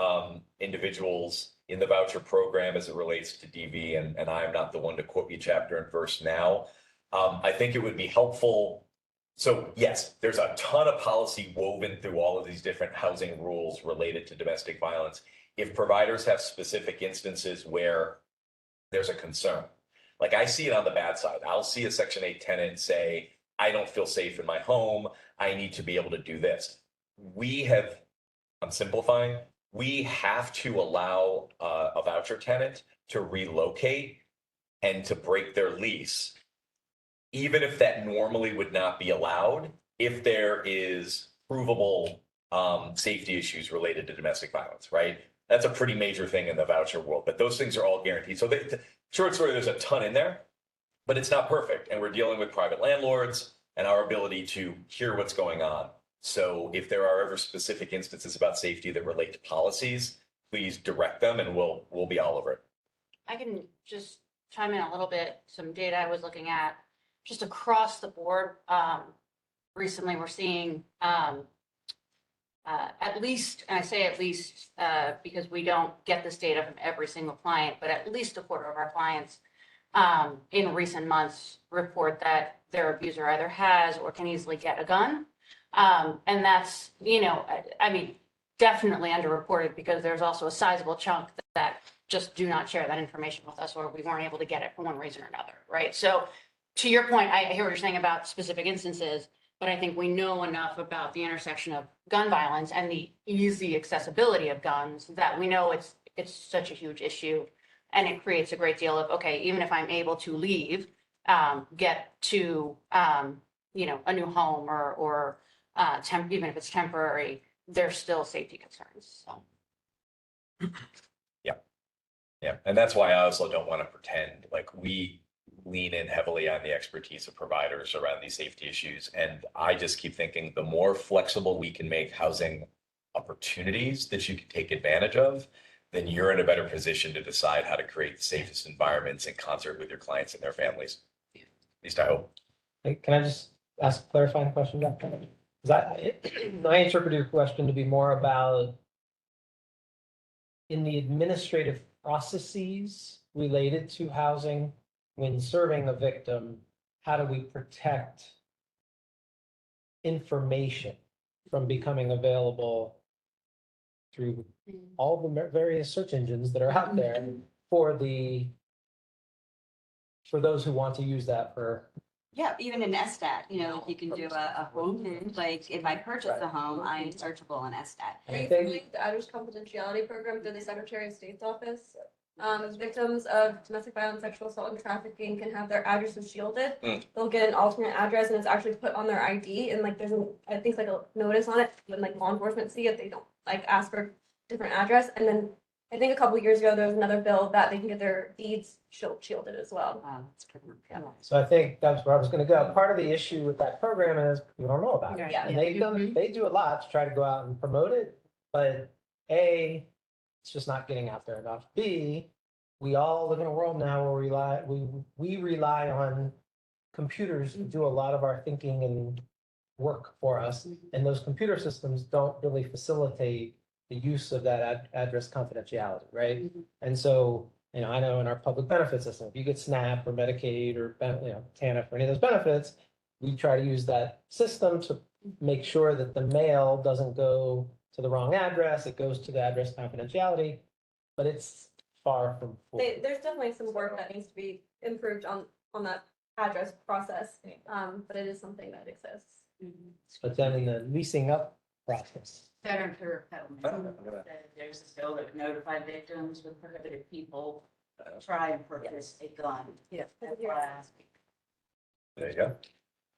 individuals in the voucher program as it relates to DV, and I am not the one to quote you chapter and verse now. I think it would be helpful. So yes, there's a ton of policy woven through all of these different housing rules related to domestic violence. If providers have specific instances where there's a concern, like I see it on the bad side, I'll see a Section 8 tenant say, I don't feel safe in my home, I need to be able to do this. I'm simplifying, we have to allow a voucher tenant to relocate and to break their lease, even if that normally would not be allowed, if there is provable safety issues related to domestic violence, right? That's a pretty major thing in the voucher world, but those things are all guaranteed. So short story, there's a ton in there, but it's not perfect. And we're dealing with private landlords and our ability to hear what's going on. So if there are ever specific instances about safety that relate to policies, please direct them and we'll be all over it. I can just chime in a little bit, some data I was looking at just across the board. Recently, we're seeing at least, and I say at least because we don't get this data from every single client, but at least a quarter of our clients in recent months report that their abuser either has or can easily get a gun. And that's, I mean, definitely underreported because there's also a sizable chunk that just do not share that information with us, or we weren't able to get it for one reason or another, right? So to your point, I hear what you're saying about specific instances, but I think we know enough about the intersection of gun violence and the easy accessibility of guns that we know it's such a huge issue, and it creates a great deal of, okay, even if I'm able to leave, get to, a new home or even if it's temporary, there's still safety concerns, so. Yeah, and that's why I also don't want to pretend like we lean in heavily on the expertise of providers around these safety issues. And I just keep thinking the more flexible we can make housing opportunities that you can take advantage of, then you're in a better position to decide how to create the safest environments in concert with your clients and their families. At least I hope. Hey, can I just ask a clarifying question, Dr.? I interpreted your question to be more about in the administrative processes related to housing, when serving a victim, how do we protect information from becoming available through all the various search engines that are out there for those who want to use that for. Yeah, even in SDAT, if you can do a home, like if I purchase a home, I am searchable in SDAT. Are you familiar with the address confidentiality program through the Secretary of State's office? Victims of domestic violence, sexual assault, and trafficking can have their addresses shielded. They'll get an alternate address, and it's actually put on their ID, and there's I think like a notice on it when law enforcement see it, they don't ask for a different address. And then I think a couple of years ago there was another bill that they can get their deeds shielded as well. Wow, that's pretty. Yeah. So I think that's where I was going to go. Part of the issue with that program is people don't know about it. Yeah. And they do a lot to try to go out and promote it, but A, it's just not getting out there enough. B, we all live in a world now where we rely on computers to do a lot of our thinking and work for us, and those computer systems don't really facilitate the use of that address confidentiality, right? And so, I know in our public benefit system, if you get SNAP or Medicaid or TANF or any of those benefits, we try to use that system to make sure that the mail doesn't go to the wrong address. It goes to the address confidentiality, but it's far from full. There's definitely some work that needs to be improved on that address process, but it is something that exists. But then in the leasing up process. Senator Petalman, there's this bill that notified victims with prohibited people try and purchase a gun. Yeah. That's why I asked. There you go.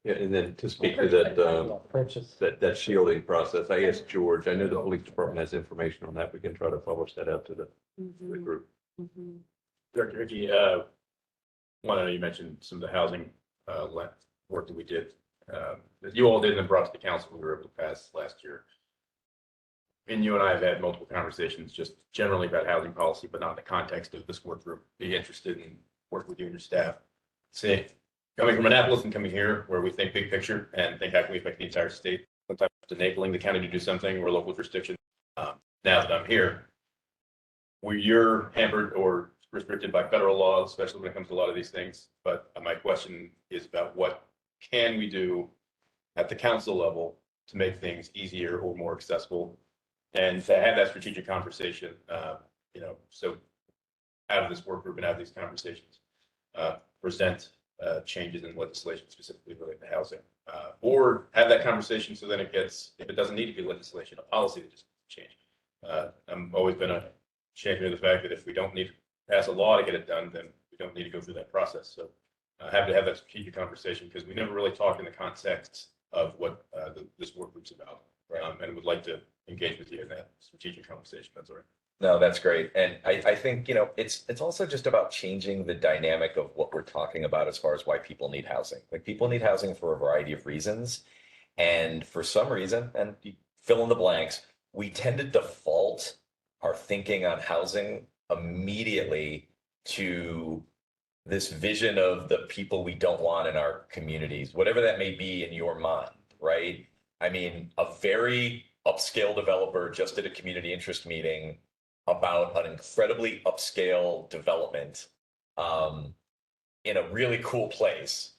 Yeah, and then to speak to that, Purchase. that shielding process, I asked George, I know the police department has information on that. We can try to publish that out to the group. Director Hickey, one, I know you mentioned some of the housing, work that we did, that you all did and then brought to the council, we were able to pass last year. And you and I have had multiple conversations just generally about housing policy, but not in the context of this work group. Be interested in working with you and your staff. Say, coming from Annapolis and coming here where we think big picture and think how can we affect the entire state, sometimes enabling the county to do something or local jurisdiction. Now that I'm here, where you're hampered or restricted by federal law, especially when it comes to a lot of these things. But my question is about what can we do at the council level to make things easier or more accessible and to have that strategic conversation, so out of this work group and out of these conversations, present changes in legislation specifically related to housing, or have that conversation so then it gets, if it doesn't need to be legislation, a policy that just change. I'm always been a champion of the fact that if we don't need to pass a law to get it done, then we don't need to go through that process. So happy to have that strategic conversation because we never really talked in the context of what this work group's about, and would like to engage with you in that strategic conversation. That's all right. No, that's great. And I think, it's also just about changing the dynamic of what we're talking about as far as why people need housing. Like people need housing for a variety of reasons. And for some reason, and you fill in the blanks, we tend to default our thinking on housing immediately to this vision of the people we don't want in our communities, whatever that may be in your mind, right? I mean, a very upscale developer just did a community interest meeting about an incredibly upscale development in a really cool place.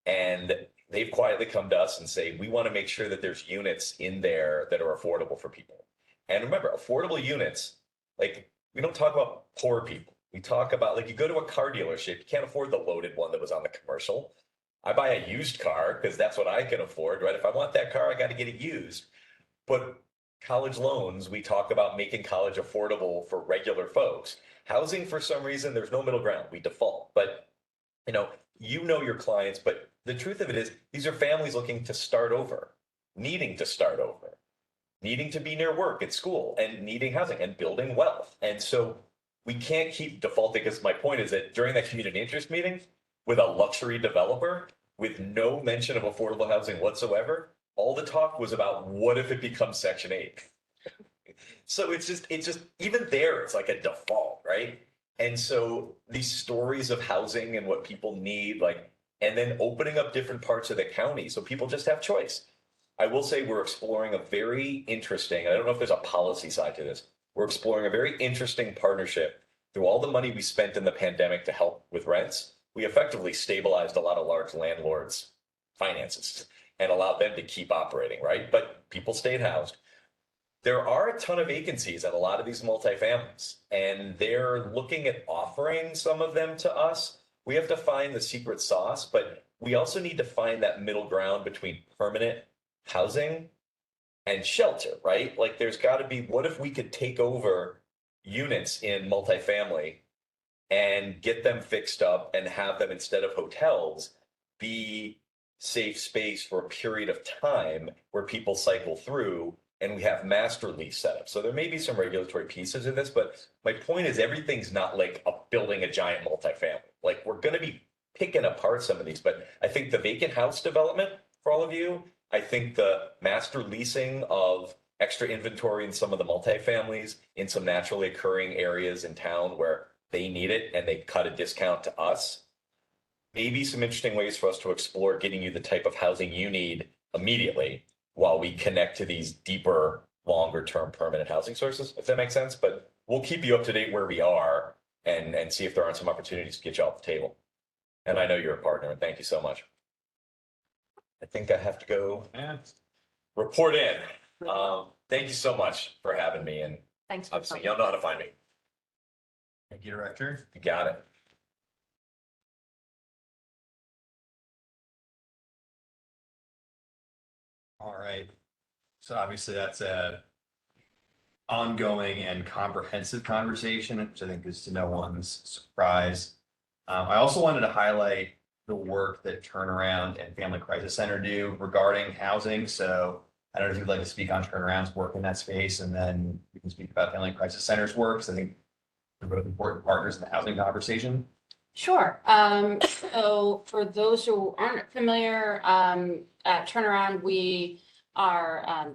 And they've quietly come to us and say, we want to make sure that there's units in there that are affordable for people. And remember, affordable units, like we don't talk about poor people. We talk about like you go to a car dealership, you can't afford the loaded one that was on the commercial. I buy a used car because that's what I can afford, right? If I want that car, I got to get it used. But college loans, we talk about making college affordable for regular folks. Housing, for some reason, there's no middle ground. We default. But, you know your clients, but the truth of it is these are families looking to start over, needing to start over, needing to be near work at school and needing housing and building wealth. And so we can't keep defaulting because my point is that during that community interest meeting with a luxury developer with no mention of affordable housing whatsoever, all the talk was about what if it becomes Section 8? So it's just even there, it's like a default, right? And so these stories of housing and what people need, and then opening up different parts of the county so people just have choice. I will say we're exploring a very interesting, I don't know if there's a policy side to this, we're exploring a very interesting partnership. Through all the money we spent in the pandemic to help with rents, we effectively stabilized a lot of large landlords' finances and allowed them to keep operating, right? But people stayed housed. There are a ton of vacancies at a lot of these multifamilies, and they're looking at offering some of them to us. We have to find the secret sauce, but we also need to find that middle ground between permanent housing and shelter, right? Like there's got to be, what if we could take over units in multifamily and get them fixed up and have them, instead of hotels, be safe space for a period of time where people cycle through and we have master lease set up. So there may be some regulatory pieces in this, but my point is everything's not like building a giant multifamily. Like we're going to be picking apart some of these, but I think the vacant house development for all of you, I think the master leasing of extra inventory in some of the multifamilies in some naturally occurring areas in town where they need it and they cut a discount to us. Maybe some interesting ways for us to explore getting you the type of housing you need immediately while we connect to these deeper, longer term permanent housing sources, if that makes sense. But we'll keep you up to date where we are and see if there aren't some opportunities to get you off the table. And I know you're a partner, and thank you so much. I think I have to go report in. Thank you so much for having me, and Thanks for obviously coming. y'all know how to find me. Thank you, Director. You got it. All right. So obviously that's a ongoing and comprehensive conversation, which I think is to no one's surprise. I also wanted to highlight the work that Turnaround and Family Crisis Center do regarding housing. So I don't know if you'd like to speak on Turnaround's work in that space, and then we can speak about Family Crisis Center's work, because I think they're both important partners in the housing conversation. Sure. So for those who aren't familiar, at Turnaround, we are,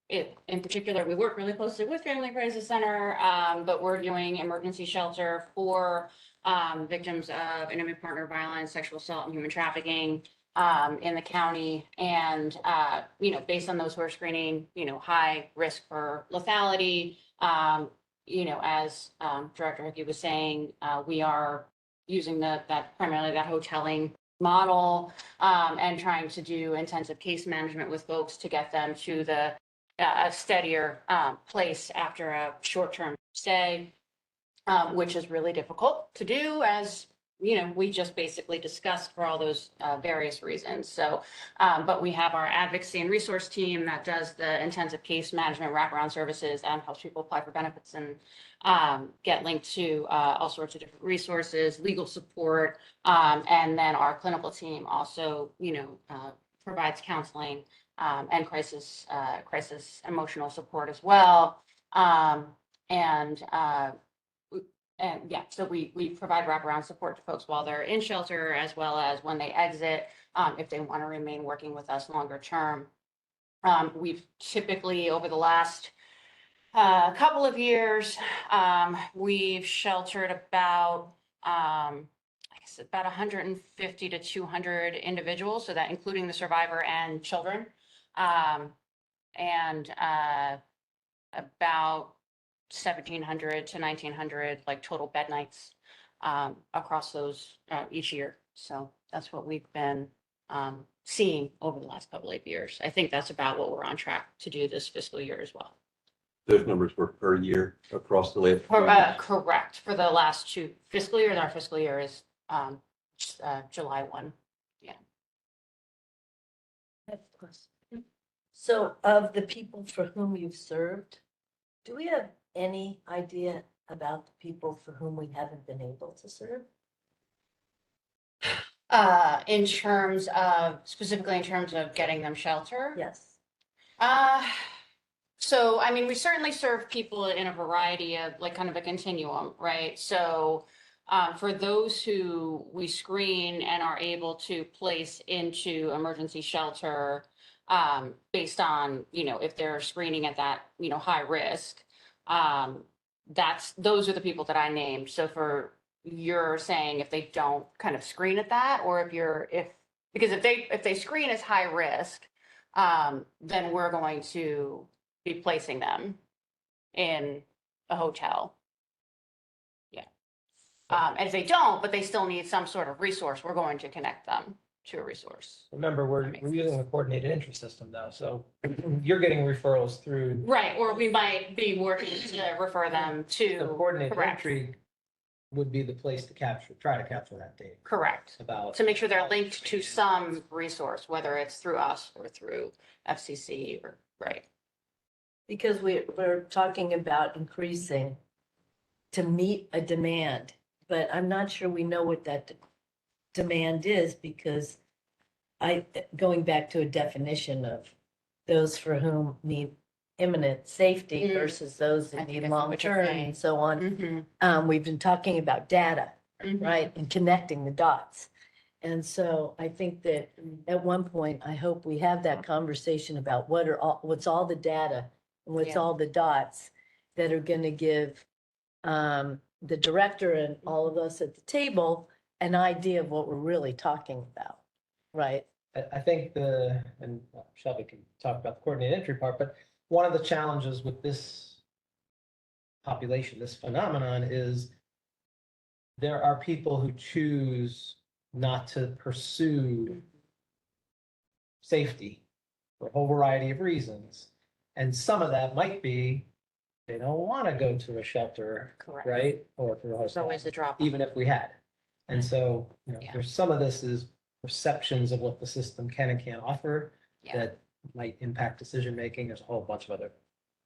in particular, we work really closely with Family Crisis Center, but we're doing emergency shelter for victims of intimate partner violence, sexual assault, and human trafficking in the county. And, based on those who are screening, high risk for lethality, as Director Hickey was saying, we are using primarily that hoteling model, and trying to do intensive case management with folks to get them to a steadier place after a short-term stay, which is really difficult to do, as we just basically discussed, for all those various reasons. So, but we have our advocacy and resource team that does the intensive case management wraparound services and helps people apply for benefits and get linked to all sorts of different resources, legal support, and then our clinical team also, provides counseling and crisis emotional support as well. And yeah, so we provide wraparound support to folks while they're in shelter, as well as when they exit, if they want to remain working with us longer term. We've typically, over the last couple of years, we've sheltered about, about 150 to 200 individuals, so that including the survivor and children, and about 1,700 to 1,900 total bed nights across those each year. So that's what we've been seeing over the last couple of years. I think that's about what we're on track to do this fiscal year as well. Those numbers were per year across the last. Correct. For the last two fiscal years, our fiscal year is July 1. Yeah. So of the people for whom you've served, do we have any idea about the people for whom we haven't been able to serve? Specifically in terms of getting them shelter? Yes. So, I mean, we certainly serve people in a variety of, kind of a continuum, right? So, for those who we screen and are able to place into emergency shelter, based on, if they're screening at that, high risk, those are the people that I named. So you're saying if they don't kind of screen at that, or because if they screen as high risk, then we're going to be placing them in a hotel. Yeah. And if they don't, but they still need some sort of resource, we're going to connect them to a resource. Remember, we're using a coordinated entry system though, so you're getting referrals through. Right, or we might be working to refer them to. The coordinated correct. entry would be the place to try to capture that data. Correct. About. To make sure they're linked to some resource, whether it's through us or through FCC or, right. Because we're talking about increasing to meet a demand, but I'm not sure we know what that demand is, because going back to a definition of those for whom need imminent safety versus those that need long-term and so on. We've been talking about data, right? And connecting the dots. And so I think that at one point, I hope we have that conversation about what's all the data and what's all the dots that are going to give the director and all of us at the table an idea of what we're really talking about, right? I think and Shelby can talk about the coordinated entry part, but one of the challenges with this population, this phenomenon, is there are people who choose not to pursue safety for a whole variety of reasons. And some of that might be they don't want to go to a shelter, correct, right? Or to a There's hotel, always a drop. even if we had. And so, Yeah. there's some of this is perceptions of what the system can and can't offer that might impact decision making. There's a whole bunch of other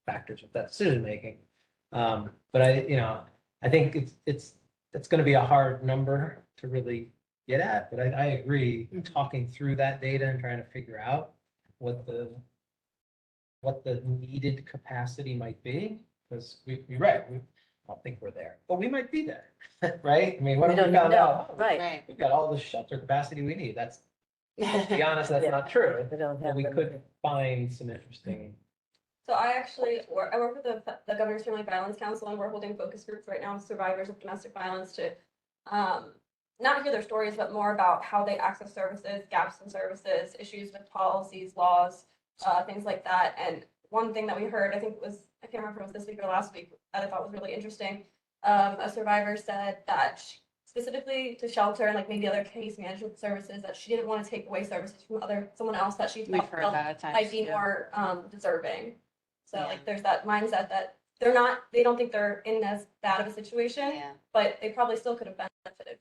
factors with that decision making. But I think it's going to be a hard number to really get at, but I agree, talking through that data and trying to figure out what the needed capacity might be, because you're right, I don't think we're there, but we might be there, right? I mean, what We if we don't found know, out, oh, right. we've got all the shelter capacity we need, to be honest, that's not true. We don't But have we them. could find some interesting. So I work with the Governor's Family Violence Council, and we're holding focus groups right now with survivors of domestic violence to not hear their stories, but more about how they access services, gaps in services, issues with policies, laws, things like that. And one thing that we heard, I think it was, I can't remember if it was this week or last week, that I thought was really interesting. A survivor said that specifically to shelter and like maybe other case management services, that she didn't want to take away services from someone else that she We've felt heard that at times. might be yeah. more deserving. So Yeah. like there's that mindset that they don't think they're in as bad of a situation, Yeah. but they probably still could have benefited.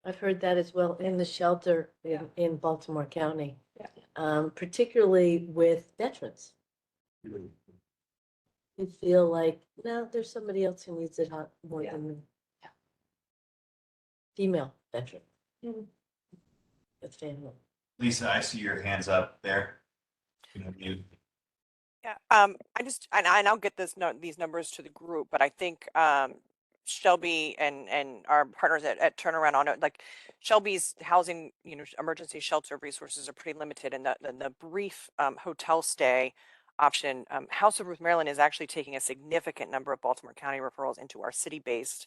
I've heard that as well in the shelter Yeah. in Baltimore County. Yeah. Particularly with veterans. You feel like, no, there's somebody else who needs it more Yeah. than me. Female veteran. Mhm. That's family. Lisa, I see your hands up there. You know, mute. Yeah, I just, and I'll get these numbers to the group, but I think Shelby and our partners at Turnaround on it, like Shelby's housing, emergency shelter resources are pretty limited, and the brief hotel stay option, House of Ruth Maryland is actually taking a significant number of Baltimore County referrals into our city-based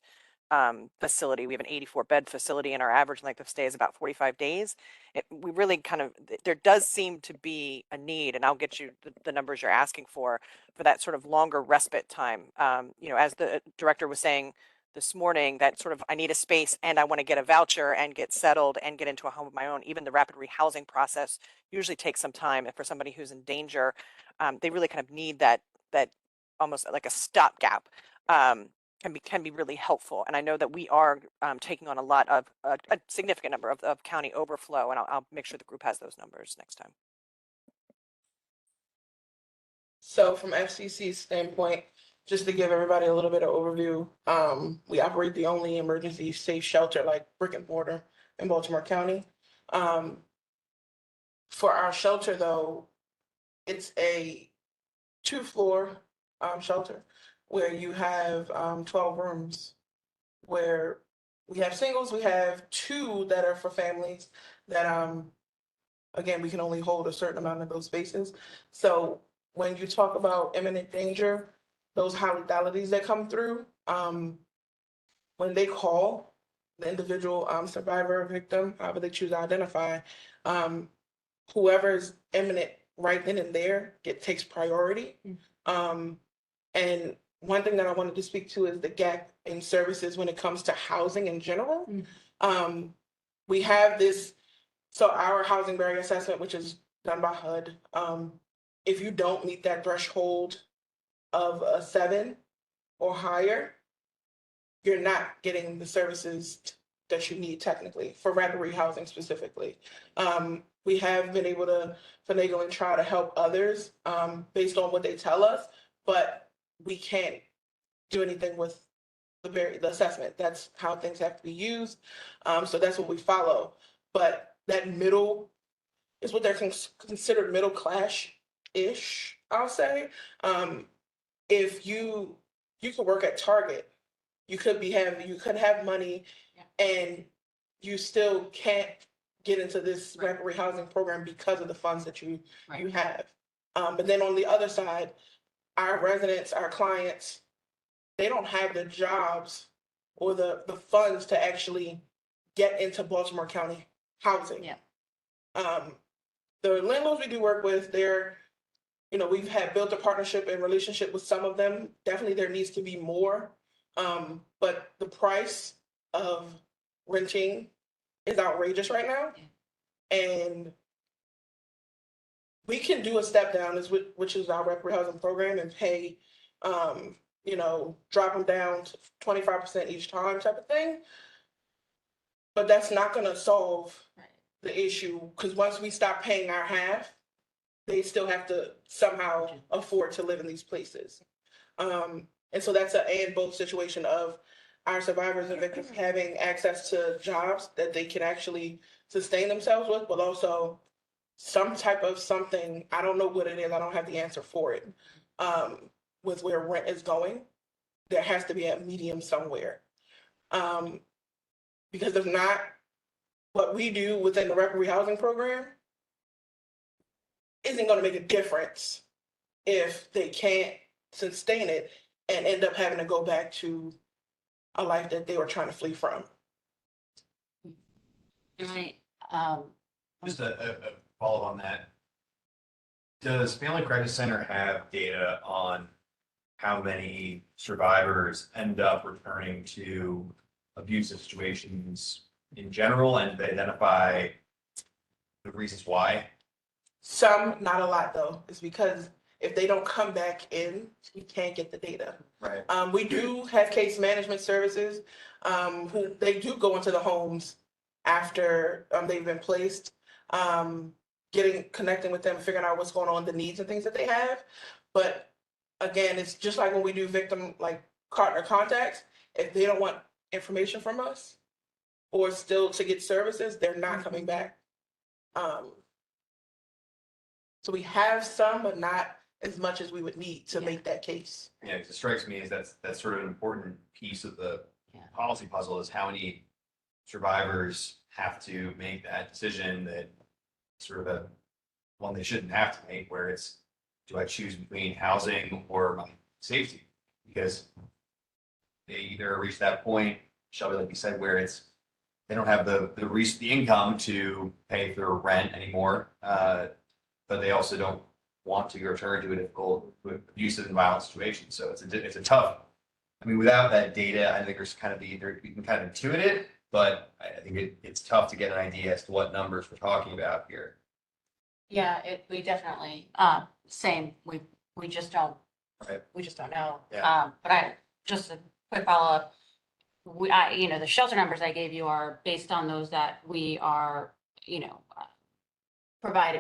facility. We have an 84-bed facility, and our average length of stay is about 45 days. We really there does seem to be a need, and I'll get you the numbers you're asking for that sort of longer respite time. As the director was saying this morning, that sort of, I need a space and I want to get a voucher and get settled and get into a home of my own. Even the rapid rehousing process usually takes some time. And for somebody who's in danger, they really kind of need that almost like a stopgap. Can be really helpful. And I know that we are taking on a significant number of county overflow, and I'll make sure the group has those numbers next time. So from FCC's standpoint, just to give everybody a little bit of overview, we operate the only emergency safe shelter like brick and mortar in Baltimore County. For our shelter though, it's a 2-floor shelter where you have 12 rooms, where we have singles, we have 2 that are for families that again, we can only hold a certain amount of those spaces. So when you talk about imminent danger, those high legalities that come through, when they call the individual survivor or victim, however they choose to identify, whoever is imminent right then and there takes priority. And one thing that I wanted to speak to is the gap in services when it comes to housing in general. We have this, so our housing barrier assessment, which is done by HUD, if you don't meet that threshold of a 7 or higher, you're not getting the services that you need technically for rapid rehousing specifically. We have been able to finagle and try to help others based on what they tell us, but we can't do anything with the assessment. That's how things have to be used. So that's what we follow. But that middle is what they're considered middle class-ish, I'll say. If you could work at Target, you could have money, and you still can't get into this rapid rehousing program because of the funds that you have. But then on the other side, our residents, our clients, they don't have the jobs or the funds to actually get into Baltimore County housing. The landlords we do work with, we've built a partnership and relationship with some of them. Definitely there needs to be more. But the price of renting is outrageous right now. And we can do a step down, which is our rapid housing program, and pay, drop them down to 25% each time type of thing. But that's not going to solve the issue, because once we stop paying our half, they still have to somehow afford to live in these places. And so that's an and both situation of our survivors and victims having access to jobs that they can actually sustain themselves with, but also some type of something, I don't know what it is, I don't have the answer for it. With where rent is going, there has to be a medium somewhere. Because if not, what we do within the recovery housing program isn't going to make a difference if they can't sustain it and end up having to go back to a life that they were trying to flee from. Right. Just a follow on that. Does Family Crisis Center have data on how many survivors end up returning to abusive situations in general, and they identify the reasons why? Some, not a lot though. It's because if they don't come back in, we can't get the data. Right. We do have case management services, who they do go into the homes after they've been placed, connecting with them, figuring out what's going on, the needs and things that they have. But again, it's just like when we do victim like partner contacts. If they don't want information from us or still to get services, they're not coming back. So we have some, but not as much as we would need to make that case. Yeah, 'cause it strikes me as that's sort of an important piece of the policy puzzle, is how many survivors have to make that decision, that sort of a one they shouldn't have to make, where it's, do I choose between housing or my safety? Because they either reach that point, Shelby, like you said, where it's, they don't have the income to pay for rent anymore, but they also don't want to return to a difficult, abusive and violent situation. So it's a tough. I mean, without that data, I think there's kind of we can kind of intuit it, but I think it's tough to get an idea as to what numbers we're talking about here. Yeah, we definitely, same, we just don't, Right. we just don't know. Yeah. But just a quick follow-up. The shelter numbers I gave you are based on those that we are,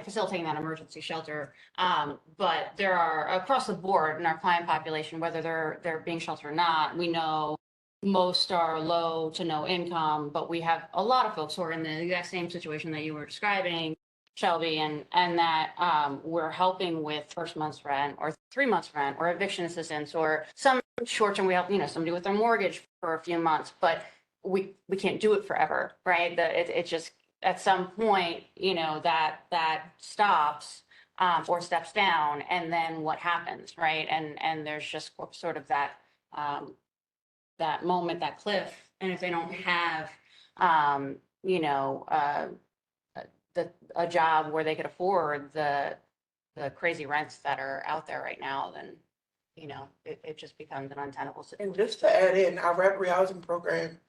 facilitating that emergency shelter. But there are across the board in our client population, whether they're being sheltered or not, we know most are low to no income, but we have a lot of folks who are in the exact same situation that you were describing, Shelby, and that we're helping with first month's rent or 3 months rent or eviction assistance or some short term. We help, somebody with their mortgage for a few months, but we can't do it forever, right? It just, at some point, that stops or steps down, and then what happens, right? And there's just sort of that that moment, that cliff, and if they don't have a job where they could afford the crazy rents that are out there right now, then it just becomes an untenable situation. And just to add in, our recovery housing program,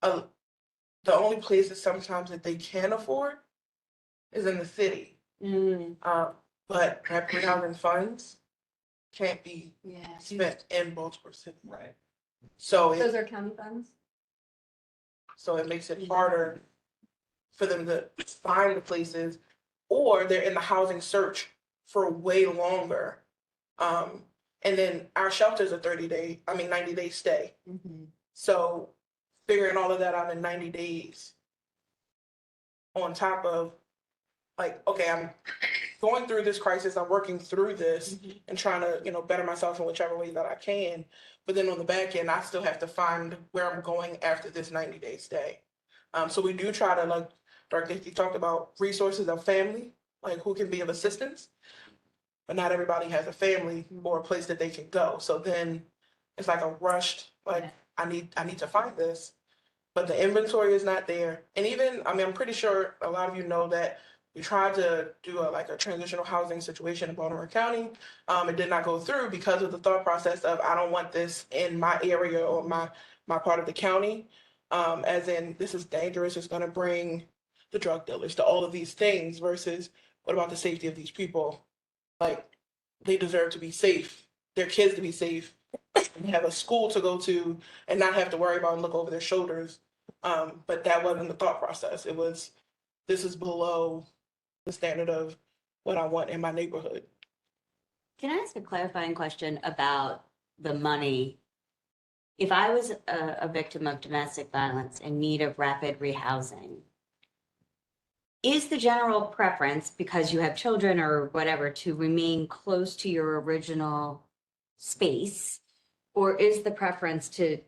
the only places sometimes that they can afford is in the city. But recovery housing funds can't be spent in Baltimore City. Right. So Those are county funds. So it makes it harder for them to find the places, or they're in the housing search for way longer. And then our shelters are 90-day stay. So figuring all of that out in 90 days on top of like, okay, I'm going through this crisis, I'm working through this and trying to, better myself in whichever way that I can. But then on the back end, I still have to find where I'm going after this 90-day stay. So we do try to, like Dr. Hickey talked about, resources of family, like who can be of assistance. But not everybody has a family or a place that they can go. So then it's like a rushed, like, I need to find this. But the inventory is not there. And even, I'm pretty sure a lot of you know that we tried to do a transitional housing situation in Baltimore County. It did not go through because of the thought process of, I don't want this in my area or my part of the county. As in, this is dangerous, it's gonna bring the drug dealers to all of these things, versus what about the safety of these people? Like, they deserve to be safe, their kids to be safe, and have a school to go to and not have to worry about and look over their shoulders. But that wasn't the thought process. It was, this is below the standard of what I want in my neighborhood. Can I ask a clarifying question about the money if I was a victim of domestic violence in need of rapid rehousing, is the general preference, because you have children or whatever, to remain close to your original space? Or is the preference to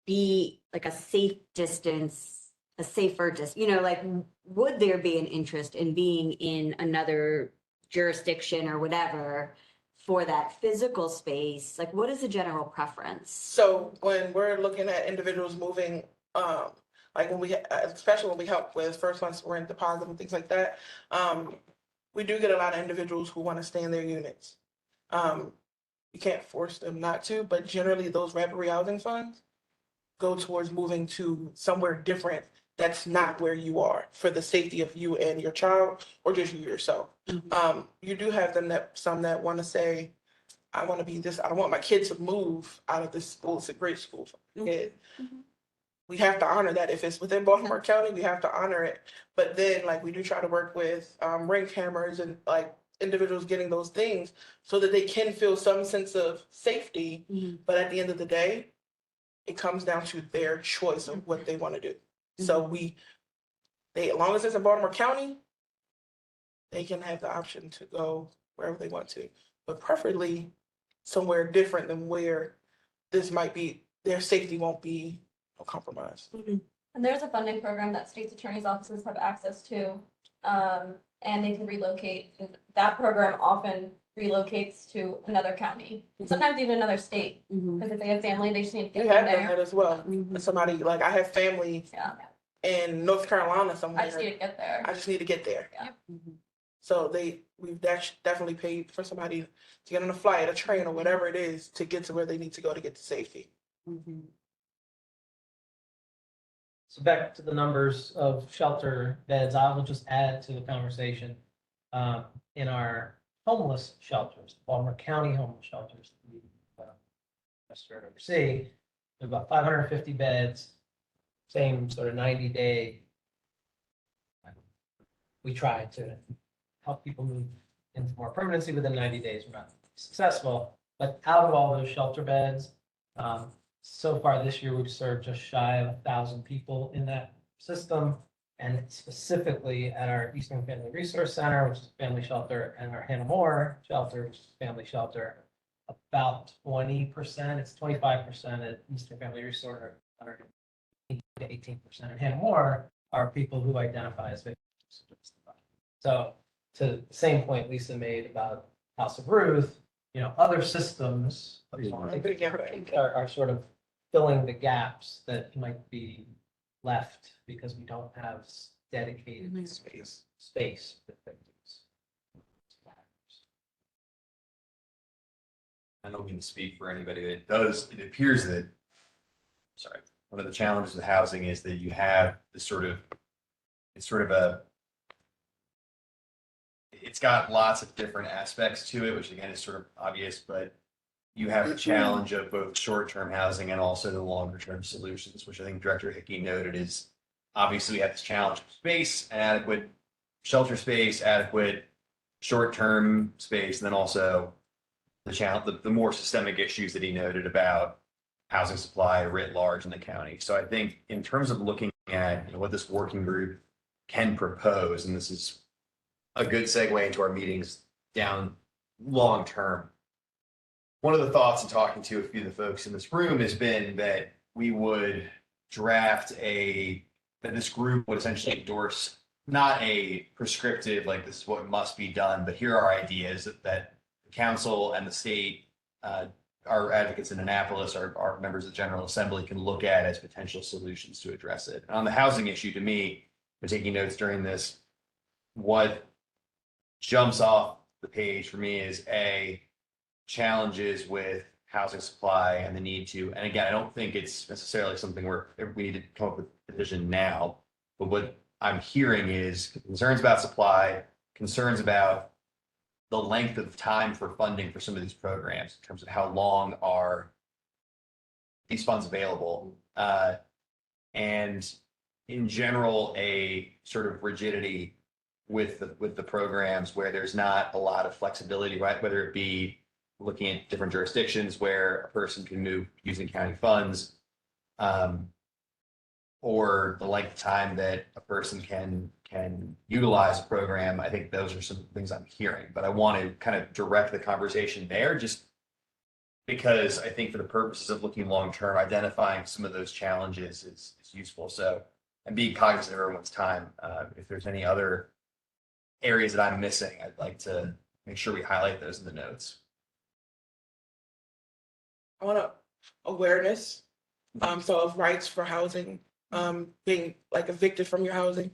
be like a safe distance, a safer distance, like, would there be an interest in being in another jurisdiction or whatever for that physical space? Like, what is the general preference? So when we're looking at individuals moving, like when we, especially when we help with first month's rent deposit and things like that, we do get a lot of individuals who want to stay in their units. You can't force them not to, but generally those rapid rehousing funds go towards moving to somewhere different that's not where you are, for the safety of you and your child, or just you yourself. You do have some that want to say, I want to be this, I don't want my kid to move out of this school. It's a great school for my kid. We have to honor that. If it's within Baltimore County, we have to honor it. But then, like, we do try to work with ring cameras and like individuals getting those things so that they can feel some sense of safety. But at the end of the day, it comes down to their choice of what they want to do. So as long as it's in Baltimore County, they can have the option to go wherever they want to, but preferably somewhere different than where this might be, their safety won't be compromised. And there's a funding program that state's attorney's offices have access to, and they can relocate. And that program often relocates to another county, sometimes even another state, because if they have family, they just need to We get have them done there. that as well. Somebody, like, I have family in North Carolina somewhere. I just need to get there. I just need to get there. Yeah. So we've definitely paid for somebody to get on a flight, a train, or whatever it is to get to where they need to go to get to safety. So back to the numbers of shelter beds, I will just add to the conversation. In our homeless shelters, Baltimore County homeless shelters, we oversee, about 550 beds, same sort of 90-day. We try to help people move into more permanency within 90 days. We're not successful, but out of all those shelter beds, so far this year, we've served just shy of 1,000 people in that system. And specifically at our Eastern Family Resource Center, which is a family shelter, and our Hannah Moore shelter, which is a family shelter, about 20%, it's 25% at Eastern Family Resource, or 18% at Hannah Moore are people who identify as victims. So to the same point Lisa made about House of Ruth, other systems are sort of filling the gaps that might be left because we don't have dedicated space for victims. I don't mean to speak for anybody that does. It appears that, one of the challenges with housing is that you have this it's got lots of different aspects to it, which again is sort of obvious, but you have the challenge of both short-term housing and also the longer-term solutions, which I think Director Hickey noted is obviously we have this challenge of space, adequate shelter space, adequate short-term space, and then also the challenge, the more systemic issues that he noted about housing supply writ large in the county. So I think in terms of looking at what this working group can propose, and this is a good segue into our meetings down long term. One of the thoughts in talking to a few of the folks in this room has been that we would draft that this group would essentially endorse not a prescriptive, like this is what must be done, but here are ideas that the council and the state, our advocates in Annapolis, our members of the General Assembly can look at as potential solutions to address it. On the housing issue, to me, I'm taking notes during this, what jumps off the page for me is challenges with housing supply and the need to, and again, I don't think it's necessarily something where we need to come up with a decision now, but what I'm hearing is concerns about supply, concerns about the length of time for funding for some of these programs in terms of how long are these funds available, and in general, a sort of rigidity with the programs where there's not a lot of flexibility, right? Whether it be looking at different jurisdictions where a person can move using county funds. Or the length of time that a person can utilize a program. I think those are some things I'm hearing, but I want to kind of direct the conversation there just because I think for the purposes of looking long-term, identifying some of those challenges is useful. So, and being cognizant of everyone's time. If there's any other areas that I'm missing, I'd like to make sure we highlight those in the notes. I want awareness, so of rights for housing, being like evicted from your housing,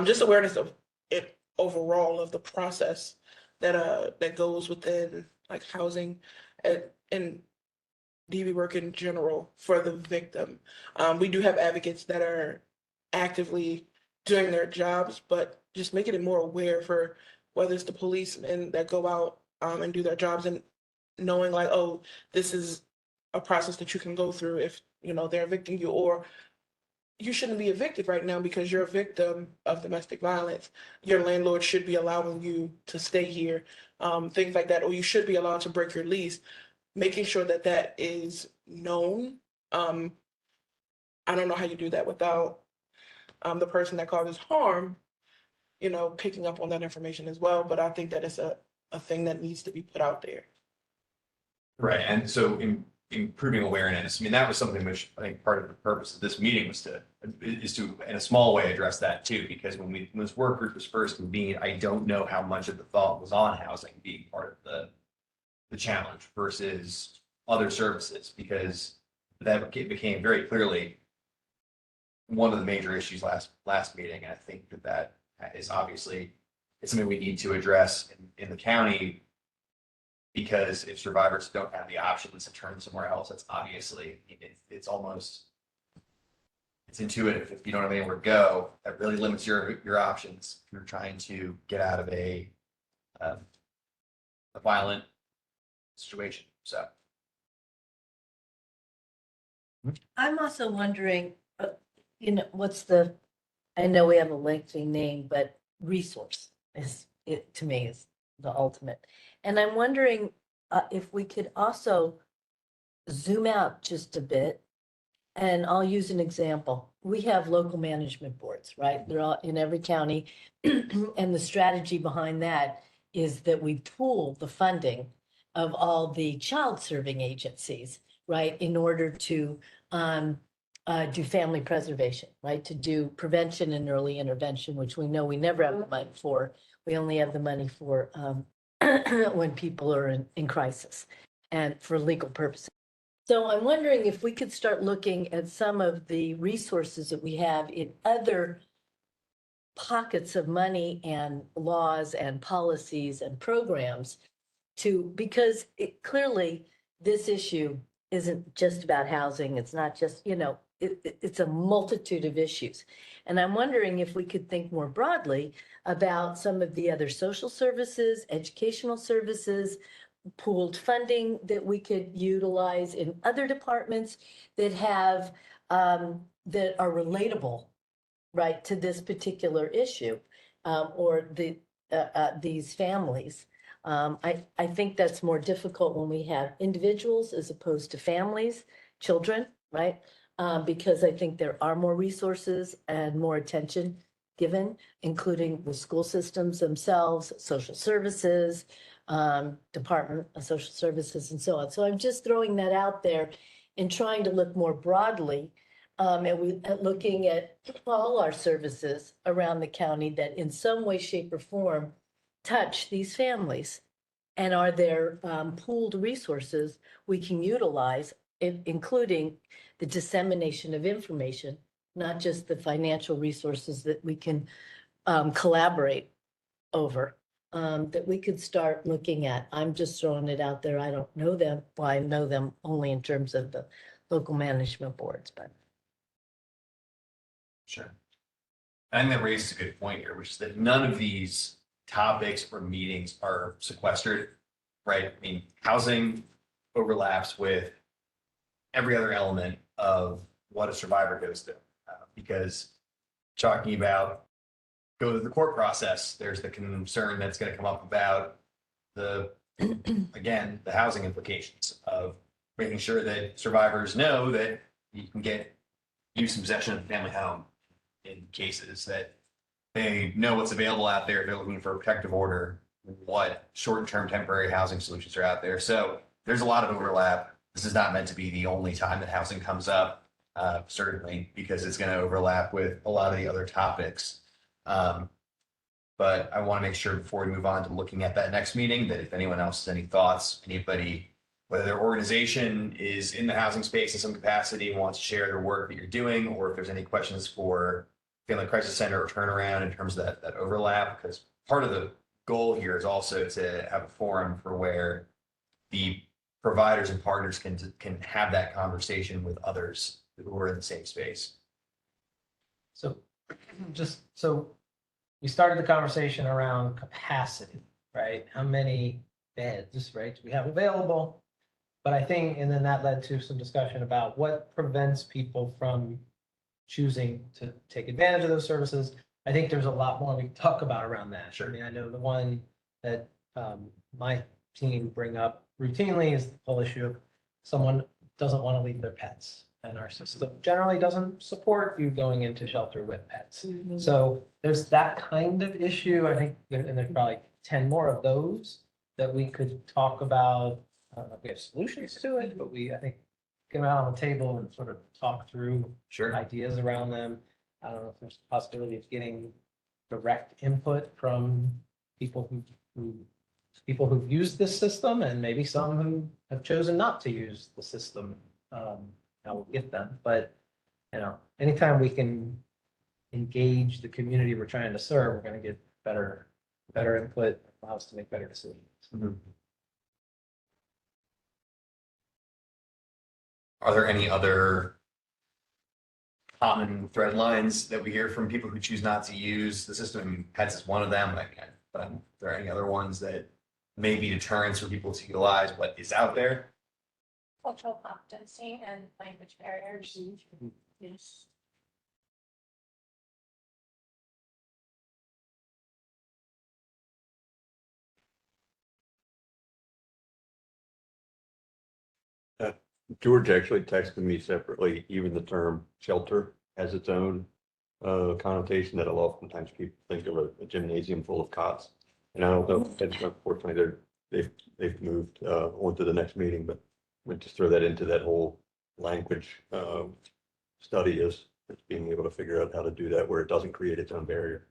just awareness of it overall of the process that goes within like housing and DV work in general for the victim. We do have advocates that are actively doing their jobs, but just making it more aware for whether it's the policemen that go out and do their jobs and knowing like, oh, this is a process that you can go through if they're evicting you, or you shouldn't be evicted right now because you're a victim of domestic violence. Your landlord should be allowing you to stay here, things like that, or you should be allowed to break your lease. Making sure that that is known. I don't know how you do that without the person that causes harm, picking up on that information as well. But I think that it's a thing that needs to be put out there. Right. And so improving awareness, I mean, that was something which I think part of the purpose of this meeting was to, in a small way, address that too, because when this work group was first convened, I don't know how much of the thought was on housing being part of the challenge versus other services, because that became very clearly one of the major issues last meeting. And I think that is obviously, it's something we need to address in the county, because if survivors don't have the options to turn somewhere else, that's obviously, it's intuitive. If you don't have anywhere to go, that really limits your options if you're trying to get out of a violent situation. So I'm also wondering, I know we have a lengthy name, but resource to me is the ultimate. And I'm wondering if we could also zoom out just a bit. And I'll use an example. We have local management boards, right? They're all in every county. And the strategy behind that is that we pool the funding of all the child serving agencies, right? In order to do family preservation, right? To do prevention and early intervention, which we know we never have the money for. We only have the money for when people are in crisis and for legal purposes. So I'm wondering if we could start looking at some of the resources that we have in other pockets of money and laws and policies and programs because clearly this issue isn't just about housing. It's not just, it's a multitude of issues. And I'm wondering if we could think more broadly about some of the other social services, educational services, pooled funding that we could utilize in other departments that have, that are relatable, right, to this particular issue, or these families. I think that's more difficult when we have individuals as opposed to families, children, right? Because I think there are more resources and more attention given, including the school systems themselves, social services, Department of Social Services and so on. So I'm just throwing that out there and trying to look more broadly and looking at all our services around the county that in some way, shape or form touch these families. And are there pooled resources we can utilize, including the dissemination of information, not just the financial resources that we can collaborate over, that we could start looking at. I'm just throwing it out there. I don't know them. Well, I know them only in terms of the local management boards, but. sure. I think that raises a good point here, which is that none of these topics or meetings are sequestered, right? I mean, housing overlaps with every other element of what a survivor goes through, because talking about go to the court process, there's the concern that's going to come up about the again, the housing implications of making sure that survivors know that you can get use and possession of the family home in cases that they know what's available out there. If they're looking for a protective order, what short-term temporary housing solutions are out there. So there's a lot of overlap. This is not meant to be the only time that housing comes up, certainly, because it's going to overlap with a lot of the other topics. But I want to make sure before we move on to looking at that next meeting, that if anyone else has any thoughts, anybody, whether their organization is in the housing space in some capacity, wants to share their work that you're doing, or if there's any questions for Family Crisis Center or turnaround in terms of that overlap, because part of the goal here is also to have a forum for where the providers and partners can have that conversation with others who are in the same space. So so we started the conversation around capacity, right? How many beds, right, do we have available? But I think, and then that led to some discussion about what prevents people from choosing to take advantage of those services. I think there's a lot more we can talk about around that. Sure. I mean, I know the one that my team bring up routinely is the whole issue of someone doesn't want to leave their pets. And our system generally doesn't support you going into shelter with pets. So there's that kind of issue. I think, and there's probably 10 more of those that we could talk about. I don't know if we have solutions to it, but I think, get them out on the table and sort of talk through ideas around them. I don't know if there's a possibility of getting direct input from people who've used this system, and maybe some who have chosen not to use the system. I will get them, but anytime we can engage the community we're trying to serve, we're going to get better input, allow us to make better decisions. Are there any other common thread lines that we hear from people who choose not to use the system? Pets is one of them, but are there any other ones that may be deterrents for people to utilize what is out there? Cultural competency and language barriers. Yes. George actually texted me separately, even the term shelter has its own connotation that oftentimes people think of a gymnasium full of cots. And I don't know, unfortunately, they've moved on to the next meeting, but we'll just throw that into that whole language study is being able to figure out how to do that where it doesn't create its own barrier.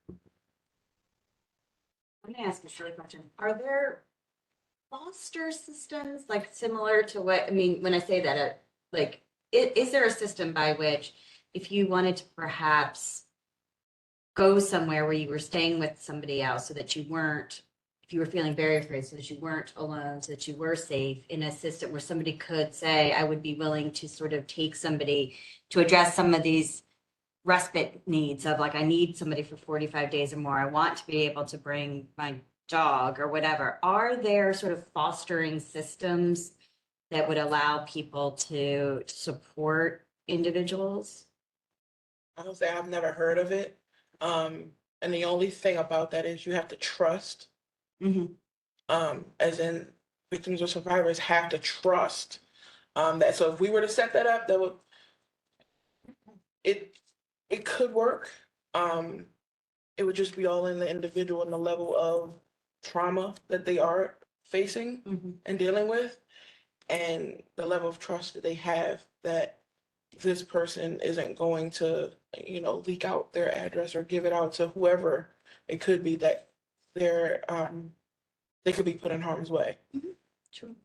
I'm gonna ask a silly question. Are there foster systems like similar to what, I mean, when I say that, is there a system by which if you wanted to perhaps go somewhere where you were staying with somebody else so that you weren't, if you were feeling very afraid, so that you weren't alone, so that you were safe, in a system where somebody could say, I would be willing to sort of take somebody to address some of these respite needs of I need somebody for 45 days or more. I want to be able to bring my dog or whatever. Are there sort of fostering systems that would allow people to support individuals? I don't say I've never heard of it. And the only thing about that is you have to trust. As in victims or survivors have to trust that. So if we were to set that up, that would it could work. It would just be all in the individual and the level of trauma that they are facing and dealing with, and the level of trust that they have that this person isn't going to, leak out their address or give it out to whoever it could be that they could be put in harm's way. True.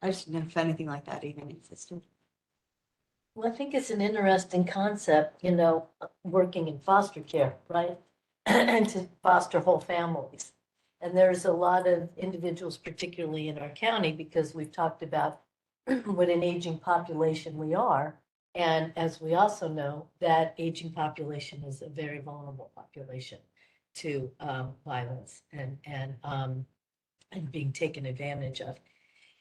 I just didn't know if anything like that even existed. Well, I think it's an interesting concept, working in foster care, right? And to foster whole families. And there's a lot of individuals, particularly in our county, because we've talked about what an aging population we are. And as we also know, that aging population is a very vulnerable population to violence and being taken advantage of.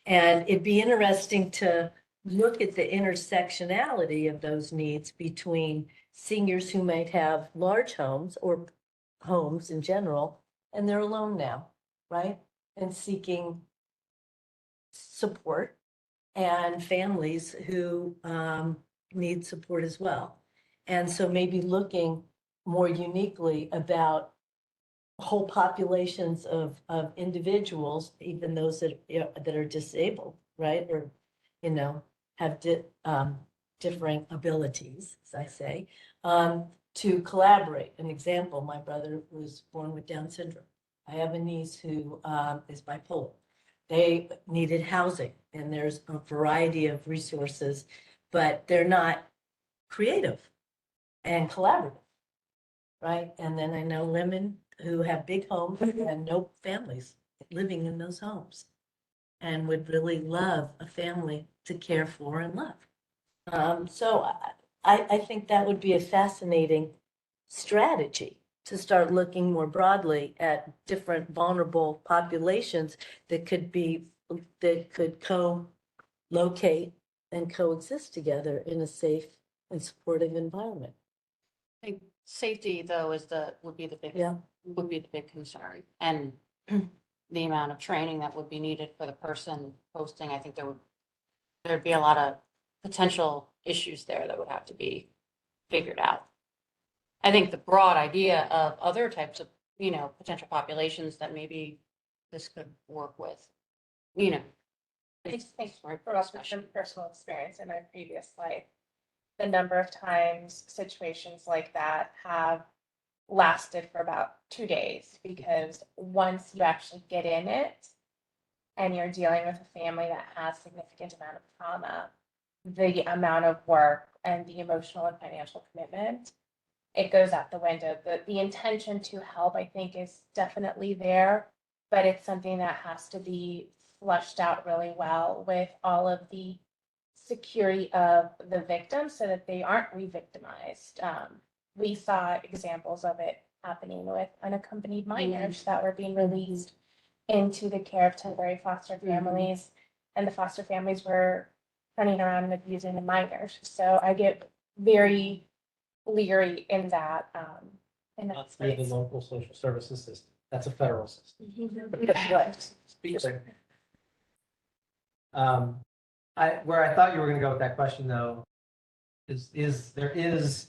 And it'd be interesting to look at the intersectionality of those needs between seniors who might have large homes or homes in general, and they're alone now, right? And seeking support and families who need support as well. And so maybe looking more uniquely about whole populations of individuals, even those that, that are disabled, right? Or, have differing abilities, as I say, to collaborate. An example, my brother was born with Down syndrome. I have a niece who is bipolar. They needed housing, and there's a variety of resources, but they're not creative and collaborative, right? And then I know women who have big homes and no families living in those homes and would really love a family to care for and love. So I think that would be a fascinating strategy to start looking more broadly at different vulnerable populations that could co-locate and coexist together in a safe and supportive environment. I think safety though would be the big concern. And the amount of training that would be needed for the person hosting, I think there'd be a lot of potential issues there that would have to be figured out. I think the broad idea of other types of, potential populations that maybe this could work with, Thanks for us from personal experience in my previous life. The number of times situations like that have lasted for about 2 days, because once you actually get in it and you're dealing with a family that has significant amount of trauma, the amount of work and the emotional and financial commitment, it goes out the window. The intention to help, I think, is definitely there, but it's something that has to be flushed out really well with all of the security of the victims so that they aren't re-victimized. We saw examples of it happening with unaccompanied minors that were being released into the care of temporary foster families, and the foster families were running around and abusing the minors. So I get very leery in that. Not through the local social services system. That's a federal system. Speaking. Where I thought you were going to go with that question, though, is there is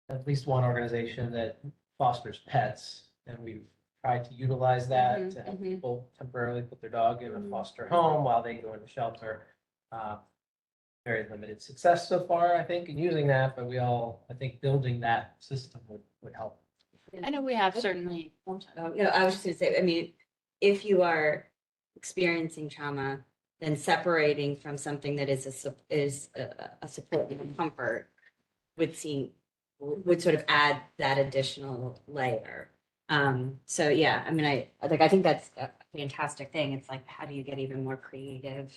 at least one organization that fosters pets, and we've tried to utilize that to help people temporarily put their dog in a foster home while they go into shelter. Very limited success so far, I think, in using that, but I think building that system would help. I know we have certainly. No, I was just gonna say, I mean, if you are experiencing trauma, then separating from something that is a support and comfort would sort of add that additional layer. So yeah, I mean, I think that's a fantastic thing. It's like, how do you get even more creative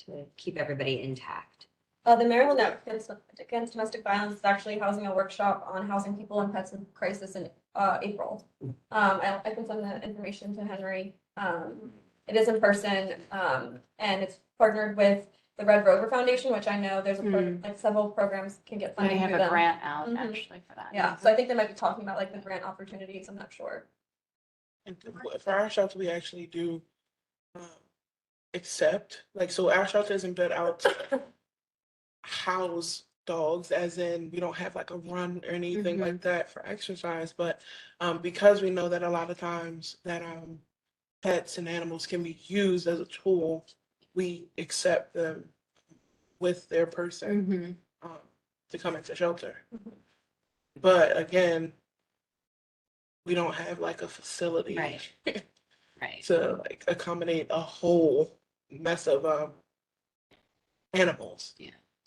to keep everybody intact? The Maryland Network Against Domestic Violence is actually housing a workshop on housing people and pets in crisis in April. I can send the information to Henry. It is in person, and it's partnered with the Red Rover Foundation, which I know there's like several programs can get funding. They have through a them. grant out actually for that. Yeah, so I think they might be talking about like the grant opportunities. I'm not sure. And for our shelter, we actually do accept, so our shelter isn't built out to house dogs, as in we don't have like a run or anything like that for exercise, but because we know that a lot of times that pets and animals can be used as a tool, we accept them with their person to come into shelter. But again, we don't have like a facility to like accommodate a whole mess of animals.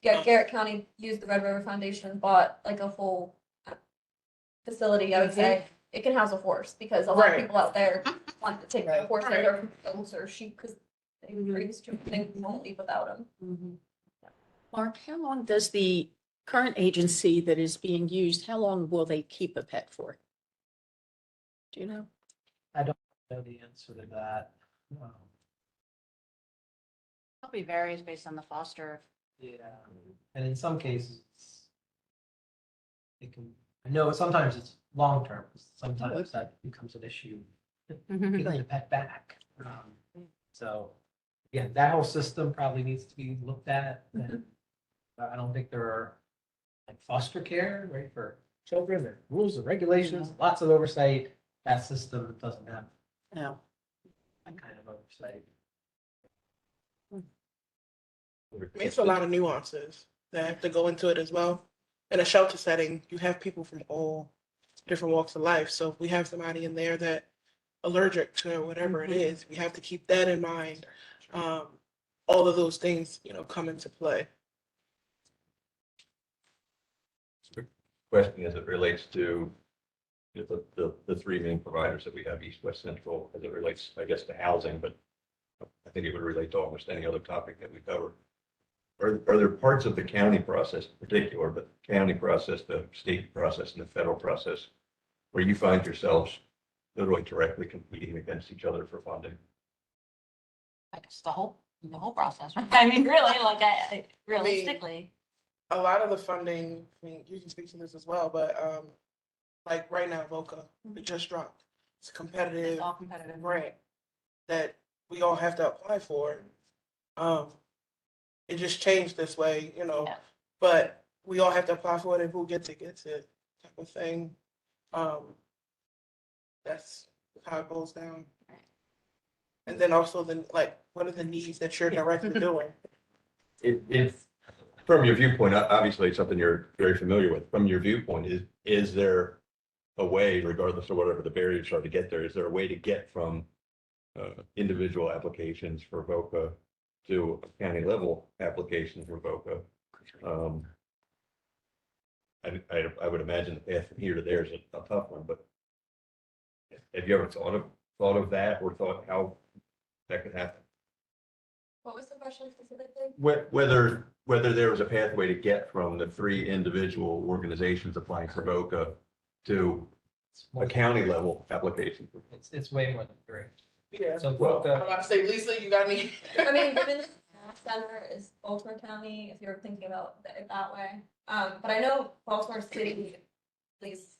Yeah, Garrett County used the Red River Foundation and bought like a whole facility. I would say it can house a horse, because a lot of people out there want to take their horse and their goats or sheep because they won't leave without them. Mark, how long does the current agency that is being used, how long will they keep a pet for? Do you know? I don't know the answer to that. Probably varies based on the foster. Yeah, and in some cases, it can, I know sometimes it's long-term, sometimes that becomes an issue. Getting the pet back. So yeah, that whole system probably needs to be looked at. And I don't think there are like foster care, right, for children, there are rules and regulations, lots of oversight. That system doesn't have No. that kind of oversight. It's a lot of nuances that have to go into it as well. In a shelter setting, you have people from all different walks of life. So if we have somebody in there that allergic to whatever it is, we have to keep that in mind. All of those things, come into play. Question as it relates to the three main providers that we have, East, West, Central, as it relates, I guess, to housing, but I think it would relate to almost any other topic that we cover. Are there parts of the county process in particular, but the county process, the state process, and the federal process, where you find yourselves literally directly competing against each other for funding? I guess the whole process. I mean, really, like realistically. A lot of the funding, I mean, you can speak to this as well, but like right now, VOCA, it just dropped. It's a competitive It's all competitive. grant that we all have to apply for. It just changed this way, Yeah. but we all have to apply for it, and who gets it type of thing. That's how it goes down. And then also what are the needs that you're directly doing? If, from your viewpoint, obviously it's something you're very familiar with. From your viewpoint, is there a way, regardless of whatever the barriers are to get there, is there a way to get from individual applications for VOCA to a county level application for VOCA? I would imagine the path from here to there is a tough one, but have you ever thought of that, or thought how that could happen? What was the question specifically? Whether there was a pathway to get from the three individual organizations applying for VOCA to a county level application. It's way more than three. Yeah. So I'm VOCA, about to say, Lisa, you got me. I mean, given the center is Baltimore County, if you're thinking about it that way. But I know Baltimore City, police,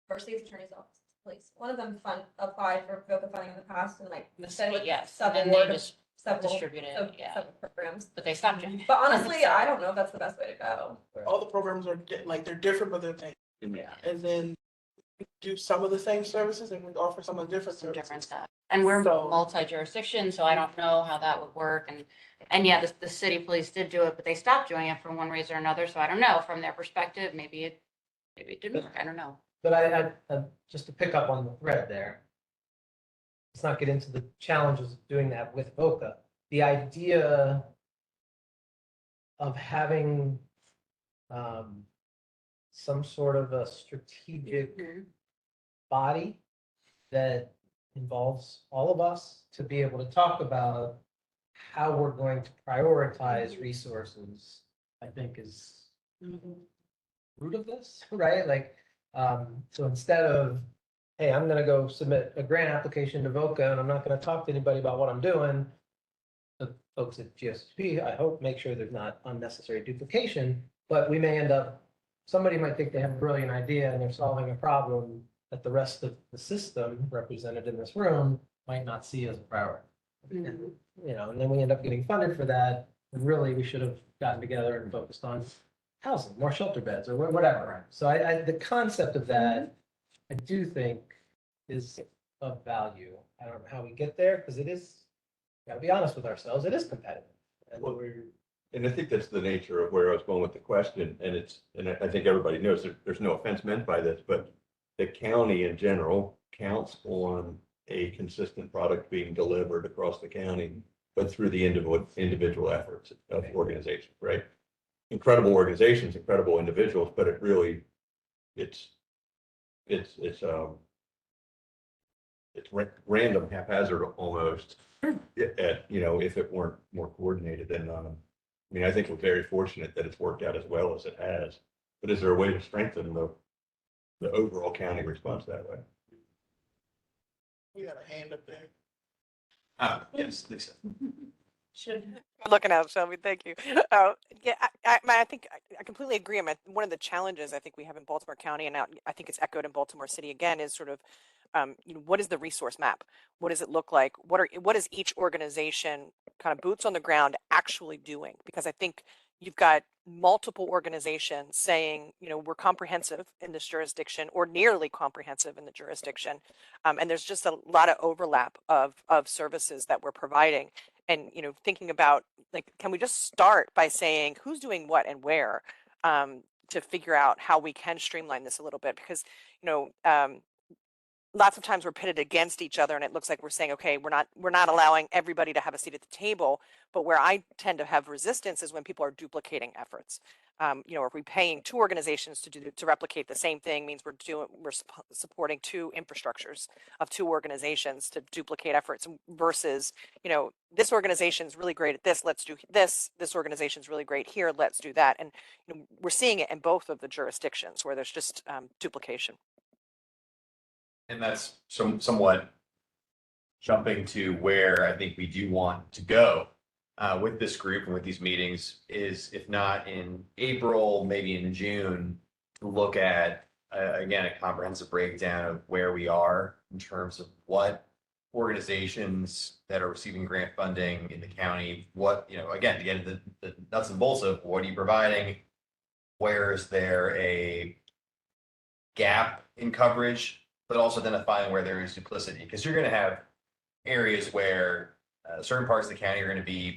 or state's attorney's office, police, one of them applied for VOCA funding in the past and like. The city, yes. And Several then they ward- just several- distributed it, several- yeah. several programs. But they stopped doing it. But honestly, I don't know if that's the best way to go. All the programs are they're different, but they're the same. Yeah. And then we do some of the same services, and we offer some of the different Some services. different stuff. And we're So- multi-jurisdiction, so I don't know how that would work. And yeah, the city police did do it, but they stopped doing it for one reason or another. So I don't know, from their perspective, maybe it didn't work. I don't know. but I just to pick up on the thread there. Let's not get into the challenges of doing that with VOCA. The idea of having some sort of a strategic body that involves all of us to be able to talk about how we're going to prioritize resources, I think is root of this, right? Like, so instead of, hey, I'm gonna go submit a grant application to VOCA and I'm not gonna talk to anybody about what I'm doing, the folks at GSP, I hope, make sure there's not unnecessary duplication, but we may end up, somebody might think they have a brilliant idea and they're solving a problem that the rest of the system represented in this room might not see as a priority. And then we end up getting funded for that, and really, we should have gotten together and focused on housing, more shelter beds, or whatever. So the concept of that, I do think is of value. I don't know how we get there, because it is, gotta be honest with ourselves, it is competitive. And I think that's the nature of where I was going with the question, and I think everybody knows there's no offense meant by this, but the county in general counts on a consistent product being delivered across the county, but through the individual efforts of the organization, right? Incredible organizations, incredible individuals, but it really, it's random, haphazard almost. If it weren't more coordinated, then I mean, I think we're very fortunate that it's worked out as well as it has. But is there a way to strengthen the overall county response that way? We got a hand up there. Yes, Lisa. Looking out, Shelby, thank you. Yeah, I think I completely agree. I mean, one of the challenges I think we have in Baltimore County, and now I think it's echoed in Baltimore City again, is sort of what is the resource map? What does it look like? What is each organization kind of boots on the ground actually doing? Because I think you've got multiple organizations saying, we're comprehensive in this jurisdiction or nearly comprehensive in the jurisdiction. And there's just a lot of overlap of services that we're providing. And, thinking about, like, can we just start by saying who's doing what and where, to figure out how we can streamline this a little bit? Because, lots of times we're pitted against each other and it looks like we're saying, okay, we're not allowing everybody to have a seat at the table. But where I tend to have resistance is when people are duplicating efforts. If we're paying two organizations to replicate the same thing, means we're supporting two infrastructures of two organizations to duplicate efforts versus, this organization is really great at this, let's do this. This organization is really great here, let's do that. And we're seeing it in both of the jurisdictions where there's just duplication. And that's somewhat jumping to where I think we do want to go with this group and with these meetings is, if not in April, maybe in June, to look at, again, a comprehensive breakdown of where we are in terms of what organizations that are receiving grant funding in the county, again, to get into the nuts and bolts of what are you providing, where is there a gap in coverage, but also identifying where there is duplicity, because you're going to have areas where certain parts of the county are going to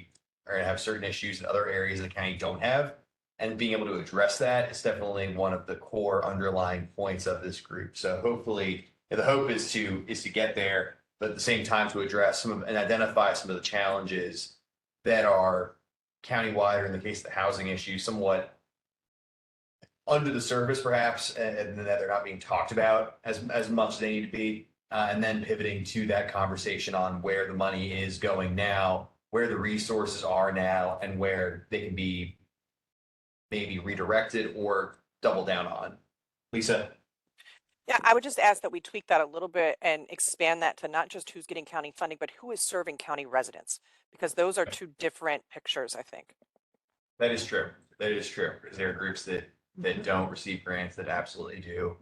have certain issues that other areas of the county don't have, and being able to address that is definitely one of the core underlying points of this group. So hopefully, the hope is to get there, but at the same time to address and identify some of the challenges that are countywide, or in the case of the housing issue, somewhat under the surface perhaps, and that they're not being talked about as much as they need to be. And then pivoting to that conversation on where the money is going now, where the resources are now, and where they can be maybe redirected or double down on. Lisa? Yeah, I would just ask that we tweak that a little bit and expand that to not just who's getting county funding, but who is serving county residents, because those are two different pictures, I think. That is true. That is true. Because there are groups that don't receive grants that absolutely do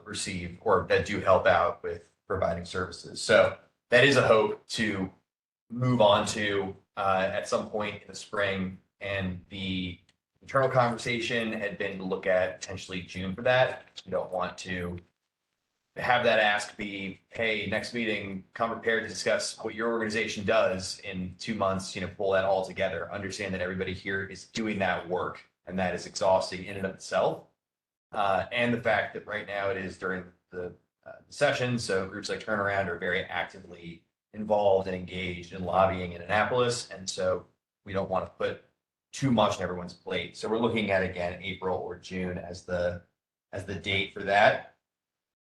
receive, or that do help out with providing services. So that is a hope to move on to at some point in the spring. And the internal conversation had been to look at potentially June for that. We don't want to have that ask be, hey, next meeting, come prepared to discuss what your organization does in 2 months, pull that all together. Understand that everybody here is doing that work, and that is exhausting in and of itself. And the fact that right now it is during the session, so groups like Turnaround are very actively involved and engaged in lobbying in Annapolis, and so we don't want to put too much on everyone's plate. So we're looking at, again, April or June as the date for that.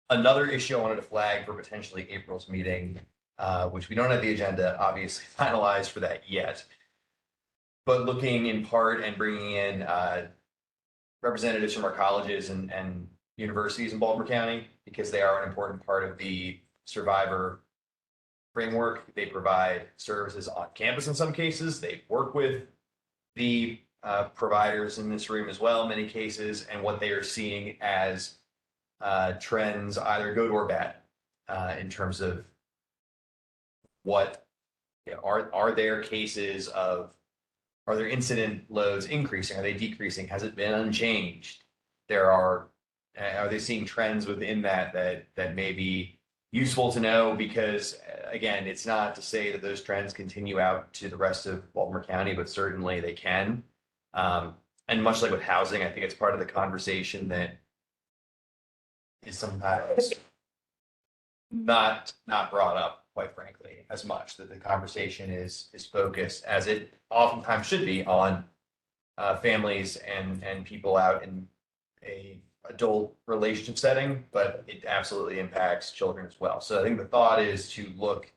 Another issue I wanted to flag for potentially April's meeting, which we don't have the agenda obviously finalized for that yet, but looking in part and bringing in representatives from our colleges and universities in Baltimore County, because they are an important part of the survivor framework. They provide services on campus in some cases. They work with the providers in this room as well in many cases, and what they are seeing as trends, either good or bad, in terms of what are there cases of, are there incident loads increasing? Are they decreasing? Has it been unchanged? Are they seeing trends within that may be useful to know? Because again, it's not to say that those trends continue out to the rest of Baltimore County, but certainly they can. And much like with housing, I think it's part of the conversation that is sometimes not brought up, quite frankly, as much. That the conversation is focused, as it oftentimes should be, on families and people out in a adult relationship setting, but it absolutely impacts children as well. So I think the thought is to look.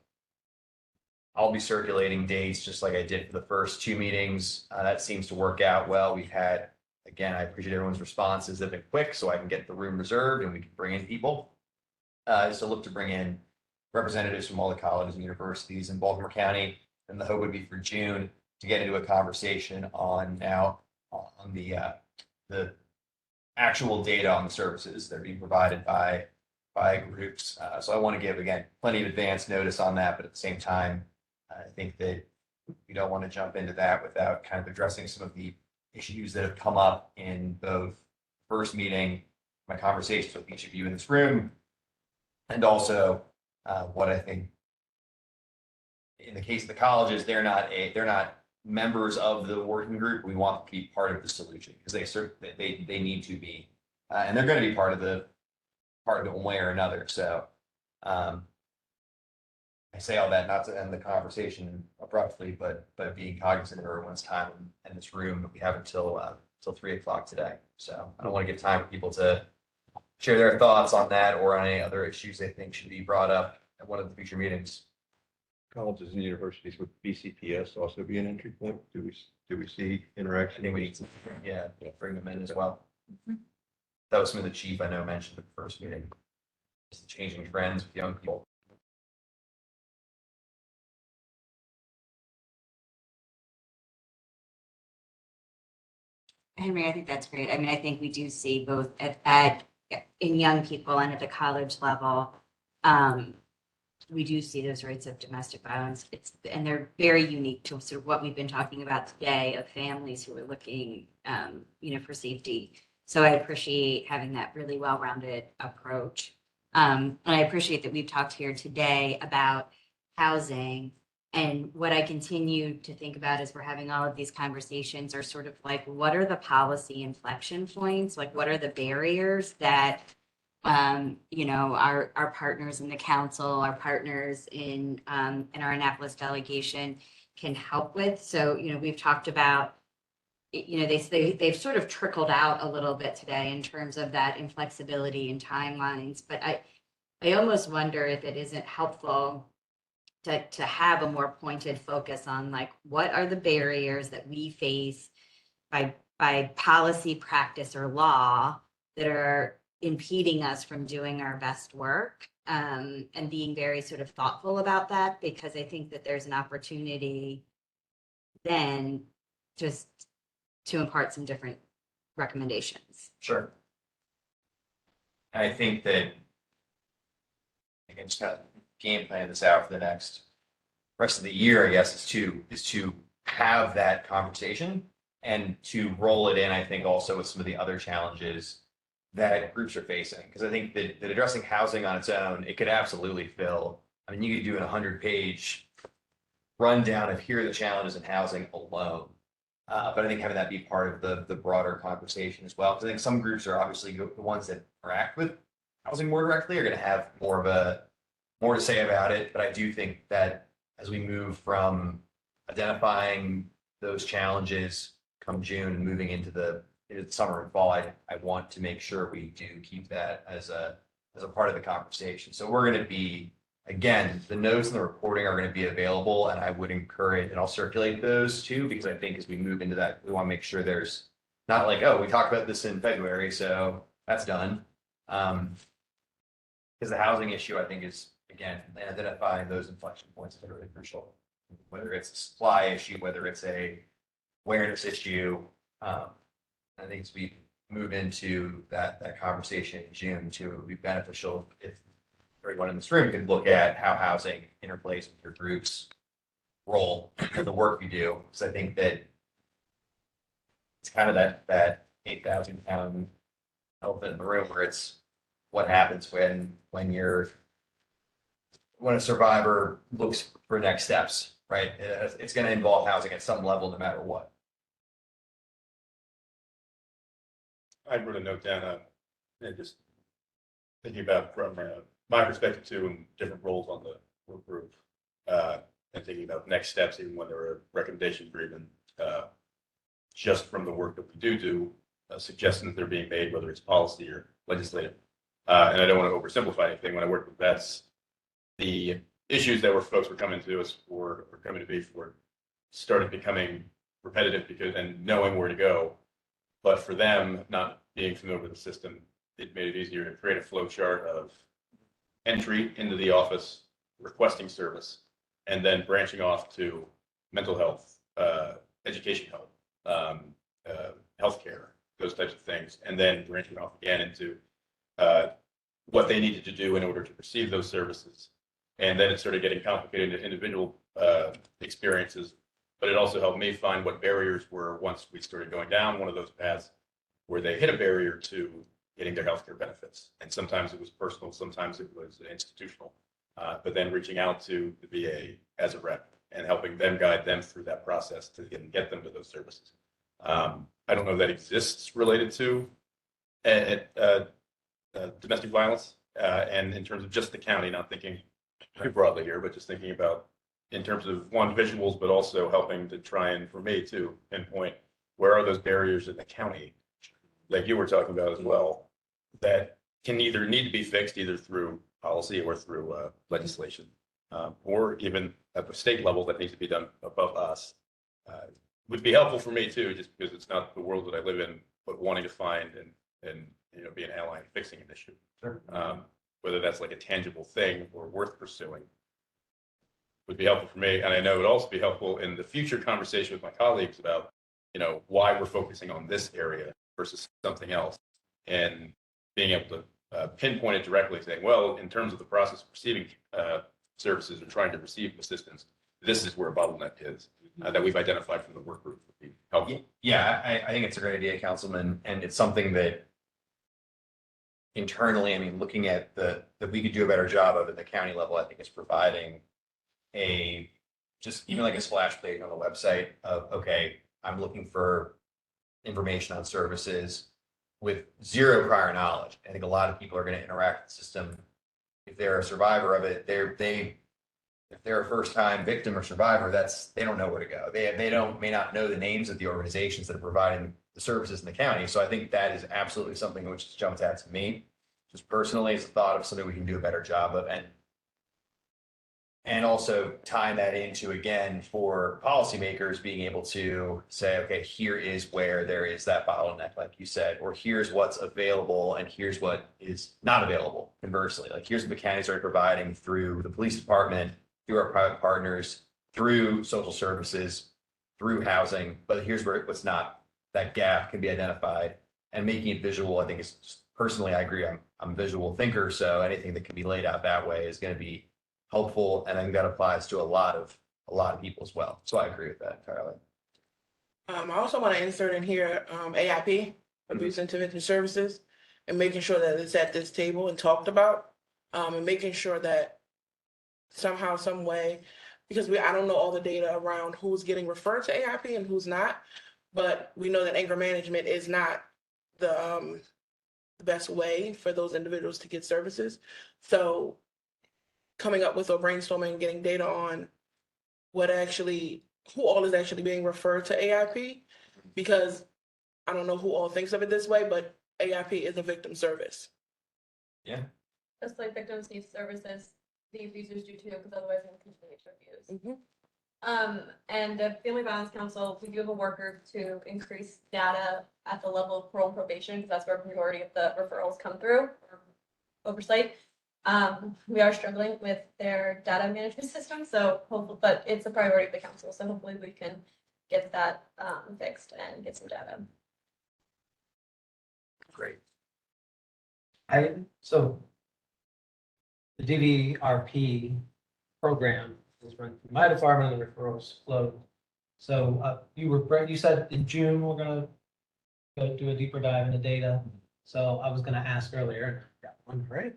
I'll be circulating dates just like I did for the first two meetings. That seems to work out well. We've had, again, I appreciate everyone's responses. They've been quick, so I can get the room reserved and we can bring in people. So look to bring in representatives from all the colleges and universities in Baltimore County. And the hope would be for June to get into a conversation on the actual data on the services that are being provided by by groups. So I want to give, again, plenty of advance notice on that, but at the same time, I think that we don't want to jump into that without kind of addressing some of the issues that have come up in both first meeting, my conversations with each of you in this room, and also what I think in the case of the colleges, they're not members of the working group. We want to be part of the solution because they need to be, and they're going to be part of it one way or another. So I say all that not to end the conversation abruptly, but being cognizant of everyone's time in this room. We have until 3 o'clock today. So I don't want to give time for people to share their thoughts on that or on any other issues they think should be brought up at one of the future meetings. Colleges and universities with BCPS also be an entry point? Do we see I interaction? think we need to, bring them in as well. That was something the chief I know mentioned at the first meeting. Just the changing trends with young people. Henry, I think that's great. I mean, I think we do see both at in young people and at the college level, we do see those rates of domestic violence. And they're very unique to sort of what we've been talking about today of families who are looking, for safety. So I appreciate having that really well-rounded approach. And I appreciate that we've talked here today about housing. And what I continue to think about as we're having all of these conversations are sort of like, what are the policy inflection points? Like, what are the barriers that, our partners in the council, our partners in our Annapolis delegation can help with? So, we've talked about, they've sort of trickled out a little bit today in terms of that inflexibility and timelines. But I almost wonder if it isn't helpful to have a more pointed focus on like, what are the barriers that we face by policy, practice, or law that are impeding us from doing our best work, and being very sort of thoughtful about that, because I think that there's an opportunity then just to impart some different recommendations. Sure. And I think that again, just kind of game plan this out for the rest of the year, I guess, is to have that conversation and to roll it in, I think, also with some of the other challenges that groups are facing. Because I think that addressing housing on its own, it could absolutely fill. I mean, you could do an 100-page rundown of here are the challenges in housing alone. But I think having that be part of the broader conversation as well. Because I think some groups are obviously the ones that interact with housing more directly are going to have more to say about it. But I do think that as we move from identifying those challenges come June and moving into the summer and fall, I want to make sure we do keep that as a part of the conversation. So we're going to be, again, the notes and the reporting are going to be available, and I would encourage, and I'll circulate those too, because I think as we move into that, we want to make sure there's not like, oh, we talked about this in February, so that's done. Because the housing issue, I think, is, again, identifying those inflection points is really crucial. Whether it's a supply issue, whether it's a awareness issue. I think as we move into that conversation in June too, it would be beneficial if everyone in this room could look at how housing interplays with your group's role and the work you do. Because I think that it's kind of that 8,000 pound elephant in the room where it's what happens when a survivor looks for next steps, right? It's going to involve housing at some level, no matter what. I wrote a note down and just thinking about from my perspective too, and different roles on the work group, and thinking about next steps, even when there are recommendations or even just from the work that we do, suggestions that are being made, whether it's policy or legislative. And I don't want to oversimplify anything. When I work with vets, the issues that folks were coming to us for, or coming to me for, started becoming repetitive and knowing where to go. But for them, not being familiar with the system, it made it easier to create a flow chart of entry into the office, requesting service, and then branching off to mental health, education help, healthcare, those types of things, and then branching off again into what they needed to do in order to receive those services. And then it started getting complicated into individual experiences. But it also helped me find what barriers were once we started going down one of those paths where they hit a barrier to getting their healthcare benefits. And sometimes it was personal, sometimes it was institutional. But then reaching out to the VA as a rep and helping them guide them through that process to get them to those services. I don't know if that exists related to domestic violence. And in terms of just the county, not thinking too broadly here, but just thinking about in terms of one, visuals, but also helping to try and, for me too, pinpoint where are those barriers in the county, like you were talking about as well, that can either need to be fixed either through policy or through legislation, or even at the state level that needs to be done above us. Would be helpful for me too, just because it's not the world that I live in, but wanting to find and be an ally in fixing an issue. Sure. Whether that's like a tangible thing or worth pursuing would be helpful for me. And I know it would also be helpful in the future conversation with my colleagues about, why we're focusing on this area versus something else, and being able to pinpoint it directly, saying, well, in terms of the process of receiving services or trying to receive assistance, this is where a bottleneck is that we've identified from the work group would be helpful. Yeah, I think it's a great idea, Councilman, and it's something that internally, looking at that we could do a better job of at the county level, I think is providing just even like a splash page on the website of, okay, I'm looking for information on services with zero prior knowledge. I think a lot of people are going to interact with the system. If they're a survivor of it, if they're a first-time victim or survivor, they don't know where to go. They may not know the names of the organizations that are providing the services in the county. So I think that is absolutely something which has jumped out to me, just personally, as a thought of something we can do a better job of, and also tying that into, again, for policymakers being able to say, okay, here is where there is that bottleneck, like you said, or here's what's available and here's what is not available. Conversely, like here's what the counties are providing through the police department, through our private partners, through social services, through housing, but here's where what's not. That gap can be identified, and making it visual, I think is just, personally, I agree. I'm a visual thinker, so anything that can be laid out that way is going to be helpful, and I think that applies to a lot of people as well. So I agree with that entirely. I also want to insert in here AIP, Abuse Intervention Services, and making sure that it's at this table and talked about, and making sure that somehow, some way, because I don't know all the data around who's getting referred to AIP and who's not, but we know that anger management is not the best way for those individuals to get services. So coming up with or brainstorming, getting data on who all is actually being referred to AIP, because I don't know who all thinks of it this way, but AIP is a victim service. Yeah. Just like victims need services, the abusers do too, because otherwise they will continue to abuse. And the Family Violence Council, we do have a work group to increase data at the level of parole and probation, because that's where the majority of the referrals come through, or oversight. We are struggling with their data management system, so hopefully, but it's a priority of the council, so hopefully we can get that fixed and get some data. Great. So the DVRP program is run through my department, and the referrals flow. So you said in June, we're gonna go do a deeper dive into data. So I was gonna ask earlier, and I got one right.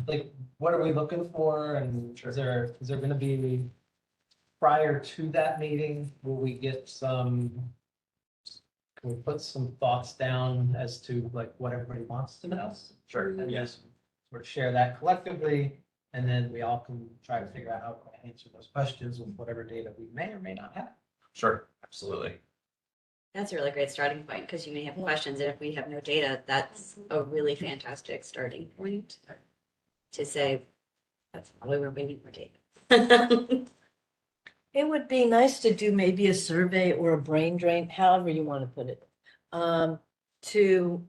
Like, what are we looking for? And is there gonna be, prior to that meeting, will we get can we put some thoughts down as to like what everybody wants to know? Sure. And yes, sort of share that collectively, and then we all can try to figure out how to answer those questions with whatever data we may or may not have. Sure, absolutely. That's a really great starting point, because you may have questions, and if we have no data, that's a really fantastic starting point to say, that's probably where we need more data. It would be nice to do maybe a survey or a brain drain, however you want to put it, to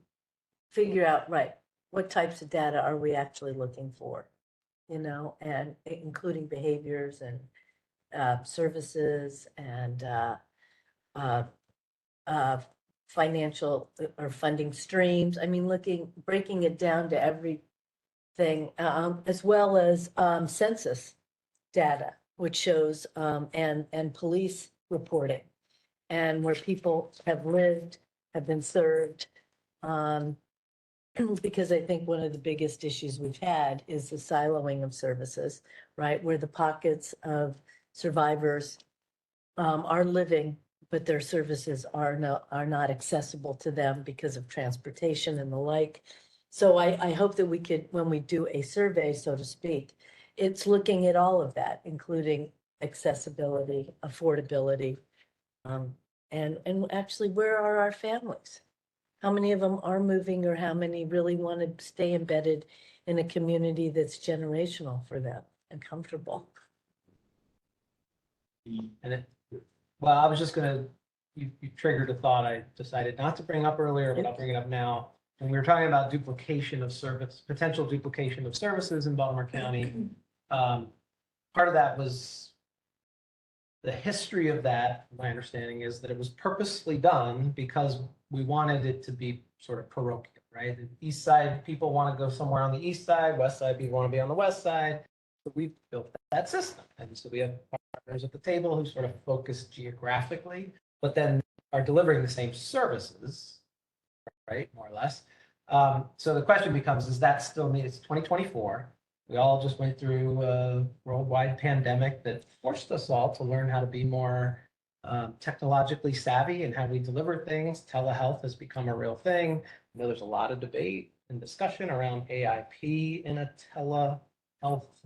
figure out, right, what types of data are we actually looking for, and including behaviors and services and financial or funding streams. I mean, breaking it down to every thing, as well as census data, which shows, and police reporting, and where people have lived, have been served. Because I think one of the biggest issues we've had is the siloing of services, right? Where the pockets of survivors are living, but their services are not accessible to them because of transportation and the like. So I hope that we could, when we do a survey, so to speak, it's looking at all of that, including accessibility, affordability, and actually, where are our families? How many of them are moving, or how many really want to stay embedded in a community that's generational for them and comfortable? And it, well, I was just gonna, you triggered a thought I decided not to bring up earlier, but I'll bring it up now. When we were talking about duplication of service, potential duplication of services in Baltimore County, part of that was the history of that, my understanding is that it was purposely done because we wanted it to be sort of parochial, right? The east side people want to go somewhere on the east side, west side people want to be on the west side. So we built that system. And so we have partners at the table who sort of focus geographically, but then are delivering the same services, right? More or less. So the question becomes, is that still needed? It's 2024. We all just went through a worldwide pandemic that forced us all to learn how to be more technologically savvy and how we deliver things. Telehealth has become a real thing. I know there's a lot of debate and discussion around AIP in a telehealth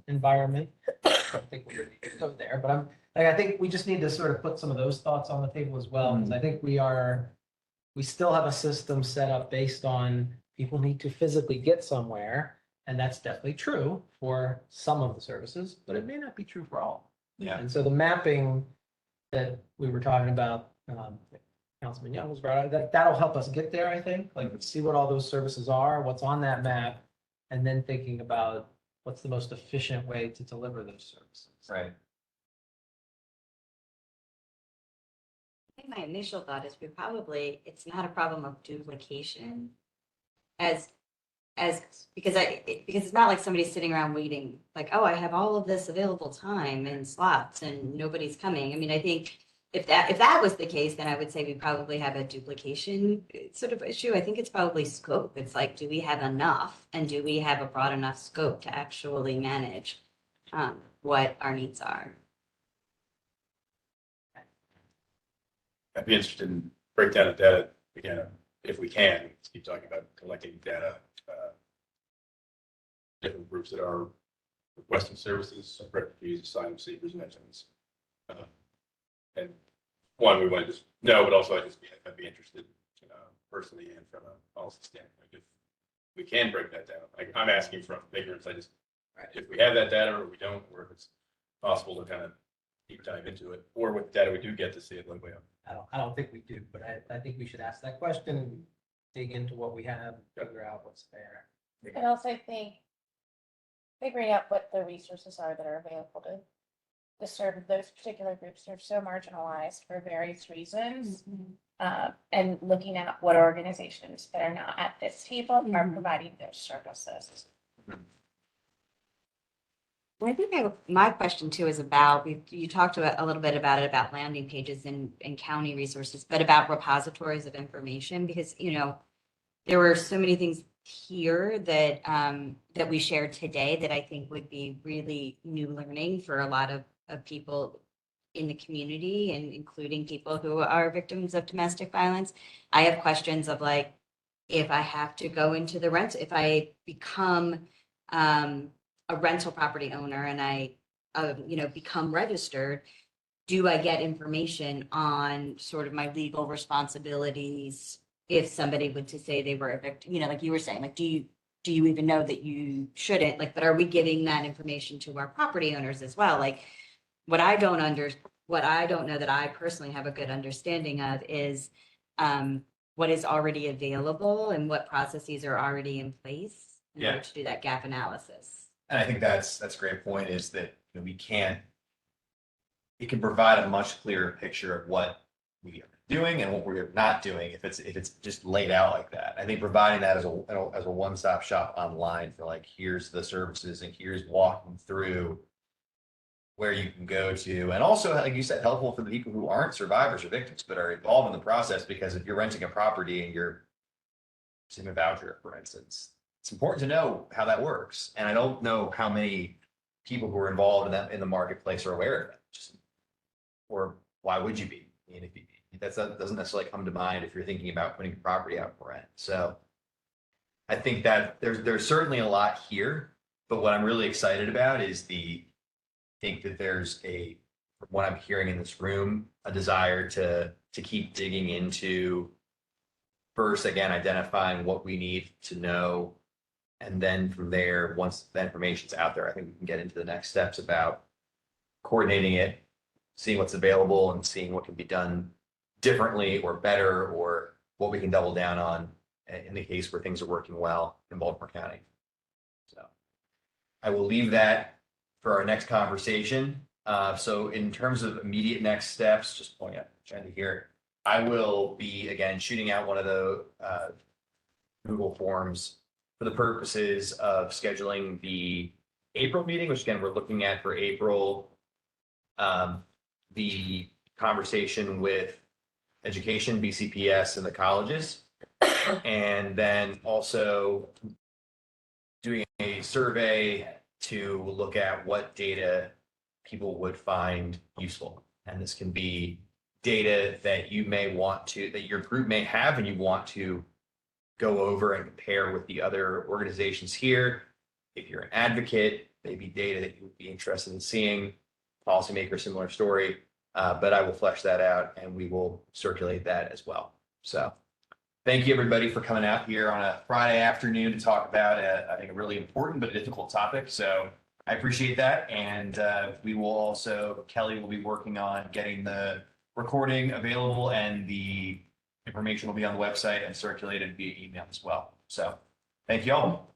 environment. I don't think we need to go there, but I think we just need to sort of put some of those thoughts on the table as well, because I think we still have a system set up based on people need to physically get somewhere. And that's definitely true for some of the services, but it may not be true for all. Yeah. And so the mapping that we were talking about, Councilman Young was brought up, that'll help us get there, I think. Like, see what all those services are, what's on that map, and then thinking about what's the most efficient way to deliver those services. Right. I think my initial thought is it's not a problem of duplication as because it's not like somebody's sitting around waiting, like, oh, I have all of this available time and slots and nobody's coming. I mean, I think if that was the case, then I would say we probably have a duplication sort of issue. I think it's probably scope. It's like, do we have enough, and do we have a broad enough scope to actually manage what our needs are? I'd be interested in breakdown of data again, if we can. Let's keep talking about collecting data. Different groups that are requesting services, refugees, asylum seekers, veterans. And one, we want to just know, but also I'd be interested personally and from a policy standpoint, if we can break that down. Like, I'm asking from ignorance. If we have that data or we don't, or if it's possible to kind of deep dive into it, or with data we do get to see it like way up. I don't think we do, but I think we should ask that question and dig into what we have, and figure out what's there. I also think figuring out what the resources are that are available to serve those particular groups who are so marginalized for various reasons. And looking at what organizations that are not at this table are providing those services. Well, I think my question too is about, you talked about a little bit about landing pages and county resources, but about repositories of information, because, there were so many things here that we shared today that I think would be really new learning for a lot of people in the community, and including people who are victims of domestic violence. I have questions of, like, if I have to go into the rent, if I become a rental property owner and I become registered, do I get information on sort of my legal responsibilities if somebody would to say they were a victim, like you were saying, like, do you even know that you shouldn't, like, but are we giving that information to our property owners as well? Like, what I don't know that I personally have a good understanding of is what is already available and what processes are already in place in order to do that gap analysis. And I think that's a great point, is that it can provide a much clearer picture of what we are doing and what we're not doing if it's just laid out like that. I think providing that as a one-stop shop online for like, here's the services and here's walking through where you can go to. And also, like you said, helpful for the people who aren't survivors or victims, but are involved in the process, because if you're renting a property and you're using a voucher, for instance, it's important to know how that works. And I don't know how many people who are involved in that in the marketplace are aware of it. Or why would you be? I mean, that doesn't necessarily come to mind if you're thinking about putting a property out for rent. So I think that there's certainly a lot here, but what I'm really excited about is think that there's from what I'm hearing in this room, a desire to keep digging into first, again, identifying what we need to know. And then from there, once the information's out there, I think we can get into the next steps about coordinating it, seeing what's available and seeing what can be done differently or better, or what we can double down on in the case where things are working well in Baltimore County. So I will leave that for our next conversation. So in terms of immediate next steps, just pulling up the agenda here, I will be again shooting out one of the Google Forms for the purposes of scheduling the April meeting, which again, we're looking at for April, the conversation with education, BCPS, and the colleges. And then also doing a survey to look at what data people would find useful. And this can be data that you may want to, that your group may have, and you want to go over and compare with the other organizations here. If you're an advocate, maybe data that you would be interested in seeing, policymaker, similar story. But I will flesh that out and we will circulate that as well. So thank you everybody for coming out here on a Friday afternoon to talk about I think a really important but difficult topic. So I appreciate that. And we will also, Kelly will be working on getting the recording available, and the information will be on the website and circulated via email as well. So thank you all.